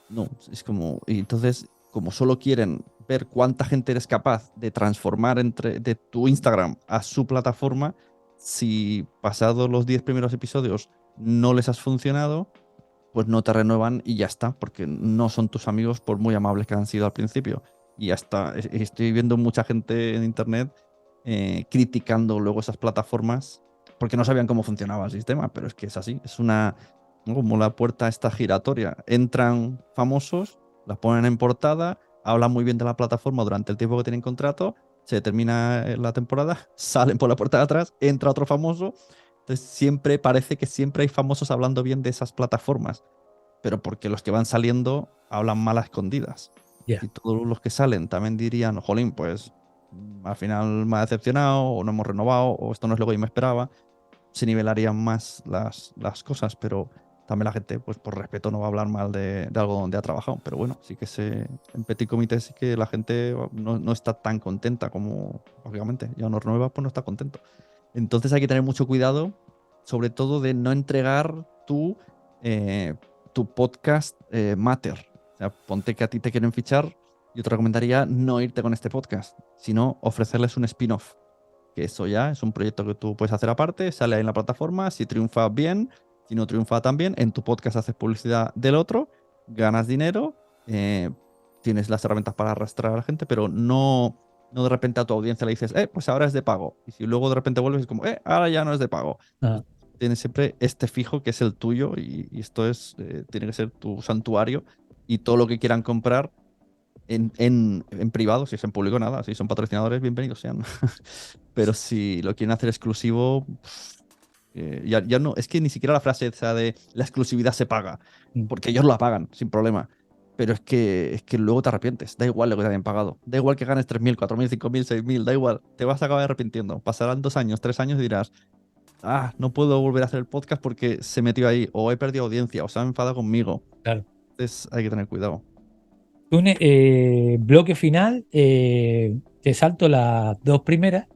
[SPEAKER 3] No, es como. Y entonces, como solo quieren ver cuánta gente eres capaz de transformar de tu Instagram a su plataforma, si pasados los 10 primeros episodios no les has funcionado, pues no te renuevan y ya está, porque no son tus amigos por muy amables que han sido al principio. Y ya está. Estoy viendo mucha gente en internet criticando luego esas plataformas porque no sabían cómo funcionaba el sistema, pero es que es así, es ¿no? Como la puerta esta giratoria. Entran famosos, las ponen en portada, hablan muy bien de la plataforma durante el tiempo que tienen contrato, se termina la temporada, salen por la puerta de atrás, entra otro famoso. Entonces siempre parece que siempre hay famosos hablando bien de esas plataformas, pero porque los que van saliendo hablan mal a escondidas.
[SPEAKER 2] Ya.
[SPEAKER 3] Si todos los que salen también dirían, jolín, pues al final me ha decepcionado, o no hemos renovado, o esto no es lo que yo me esperaba, se nivelarían más las cosas, pero también la gente, pues por respeto, no va a hablar mal de algo donde ha trabajado. Pero bueno, sí que en Petit Comité sí que la gente no está tan contenta como, lógicamente, ya no renueva, pues no está contento. Entonces hay que tener mucho cuidado, sobre todo de no entregar eh, tu podcast mater. O sea, ponte que a ti te quieren fichar, yo te recomendaría no irte con este podcast, sino ofrecerles un spin-off. Que eso ya es un proyecto que tú puedes hacer aparte, sale ahí en la plataforma, si triunfa bien, si no triunfa también, en tu podcast haces publicidad del otro, ganas dinero, tienes las herramientas para arrastrar a la gente, pero no de repente a tu audiencia le dices, pues ahora es de pago. Y si luego de repente vuelves es como, ahora ya no es de pago.
[SPEAKER 2] Ah.
[SPEAKER 3] tienes siempre este fijo que es el tuyo y esto es, tiene que ser tu santuario y todo lo que quieran comprar en privado, si es en público, nada. Si son patrocinadores, bienvenidos sean. Pero si lo quieren hacer exclusivo, ya no. Es que ni siquiera la frase esa de la exclusividad se paga, porque ellos la pagan sin problema. Pero es que luego te arrepientes. Da igual lo que te hayan pagado. Da igual que ganes 3.000, 4.000, 5.000, 6.000. Da igual. Te vas a acabar arrepintiendo. Pasarán 2 años, 3 años y dirás, no puedo volver a hacer el podcast porque se metió ahí. O he perdido audiencia. O se ha enfadado conmigo.
[SPEAKER 2] Claro.
[SPEAKER 3] Entonces hay que tener cuidado.
[SPEAKER 2] Tune, bloque final, te salto las 2 primeras,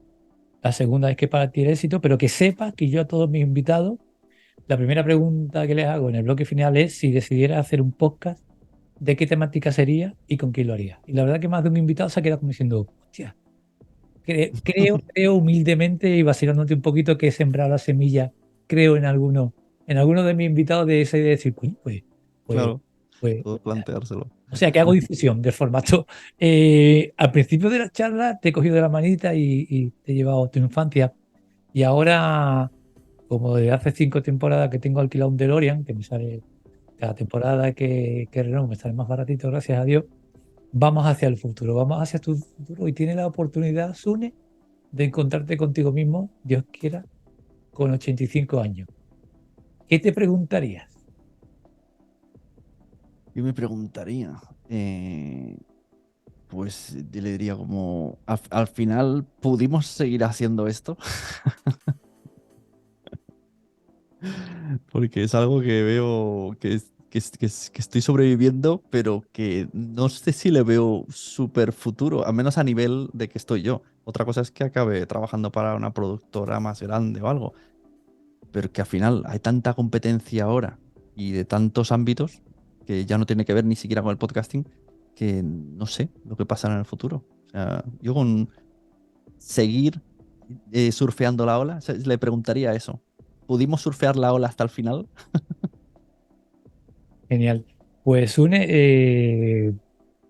[SPEAKER 2] la segunda es que para ti el éxito, pero que sepas que yo a todos mis invitados, la primera pregunta que les hago en el bloque final es si decidiera hacer un podcast, ¿de qué temática sería y con quién lo haría? Y la verdad que más de un invitado se ha quedado como diciendo, hostia, creo humildemente y vacilándote un poquito que he sembrado la semilla, creo en alguno de mis invitados de esa idea de decir, "Coño, pues,
[SPEAKER 3] Claro.
[SPEAKER 2] pues,
[SPEAKER 3] Todo planteárselo.
[SPEAKER 2] o sea que hago difusión del formato. Al principio de la charla te he cogido de la manita y te he llevado a tu infancia. Y ahora, como desde hace 5 temporadas que tengo alquilado un DeLorean, que me sale cada temporada que renovo, me sale más baratito, gracias a Dios, vamos hacia el futuro, vamos hacia tu futuro y tienes la oportunidad, Sune, de encontrarte contigo mismo, Dios quiera, con 85 años. ¿Qué te preguntarías?
[SPEAKER 3] Yo me preguntaría, pues yo le diría como, al final, ¿pudimos seguir haciendo esto? Porque es algo que veo que estoy sobreviviendo, pero que no sé si le veo súper futuro, al menos a nivel de que estoy yo. Otra cosa es que acabe trabajando para una productora más grande o algo, pero que al final hay tanta competencia ahora y de tantos ámbitos que ya no tiene que ver ni siquiera con el podcasting, que no sé lo que pasará en el futuro. O sea, yo con seguir surfeando la ola, o sea, le preguntaría eso. ¿Pudimos surfear la ola hasta el final?
[SPEAKER 2] Genial. Pues Sune,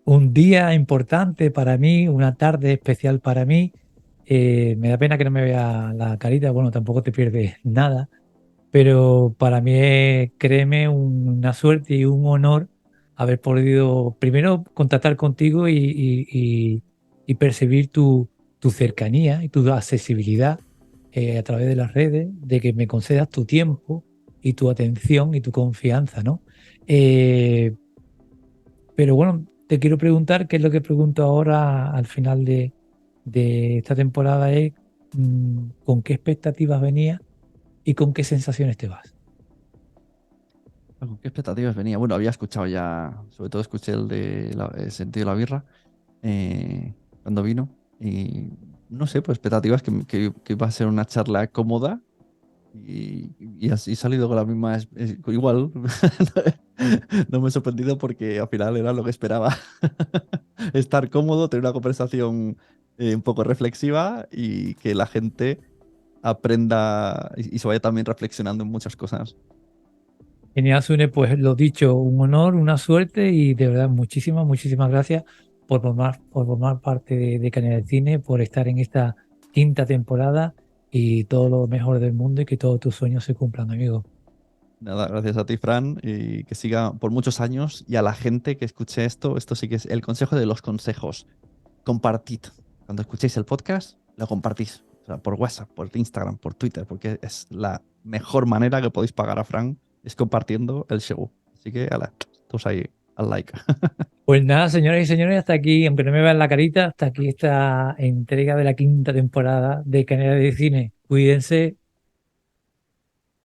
[SPEAKER 2] un día importante para mí, una tarde especial para mí. Me da pena que no me vea la carita, bueno, tampoco te pierdes nada, pero para mí es, créeme, una suerte y un honor haber podido primero contactar contigo y percibir tu cercanía y tu accesibilidad a través de las redes, de que me concedas tu tiempo y tu atención y tu confianza, ¿no? Eh, pero bueno, te quiero preguntar, qué es lo que pregunto ahora al final de esta temporada es ¿con qué expectativas venías y con qué sensaciones te vas?
[SPEAKER 3] ¿Con qué expectativas venía? Bueno, había escuchado ya, sobre todo escuché el sentido de la birra cuando vino. Y no sé, pues expectativas que iba a ser una charla cómoda y así he salido con la misma. Igual, no me he sorprendido porque al final era lo que esperaba. Estar cómodo, tener una conversación un poco reflexiva y que la gente aprenda y se vaya también reflexionando en muchas cosas.
[SPEAKER 2] Genial, Sune, pues lo dicho, un honor, una suerte y de verdad muchísimas gracias por formar parte de Canal de Cine, por estar en esta 5ª temporada y todo lo mejor del mundo y que todos tus sueños se cumplan, amigo.
[SPEAKER 3] Nada, gracias a ti, Fran, y que siga por muchos años. Y a la gente que escuche esto sí que es el consejo de los consejos. Compartid. Cuando escuchéis el podcast, lo compartís. O sea, por WhatsApp, por Instagram, por Twitter, porque es la mejor manera que podéis pagar a Fran, es compartiendo el show. Así que, ala, todos ahí, al like.
[SPEAKER 2] Pues nada, señoras y señores, hasta aquí, aunque no me vean la carita, hasta aquí esta entrega de la 5ª temporada de Canal de Cine. Cuídense,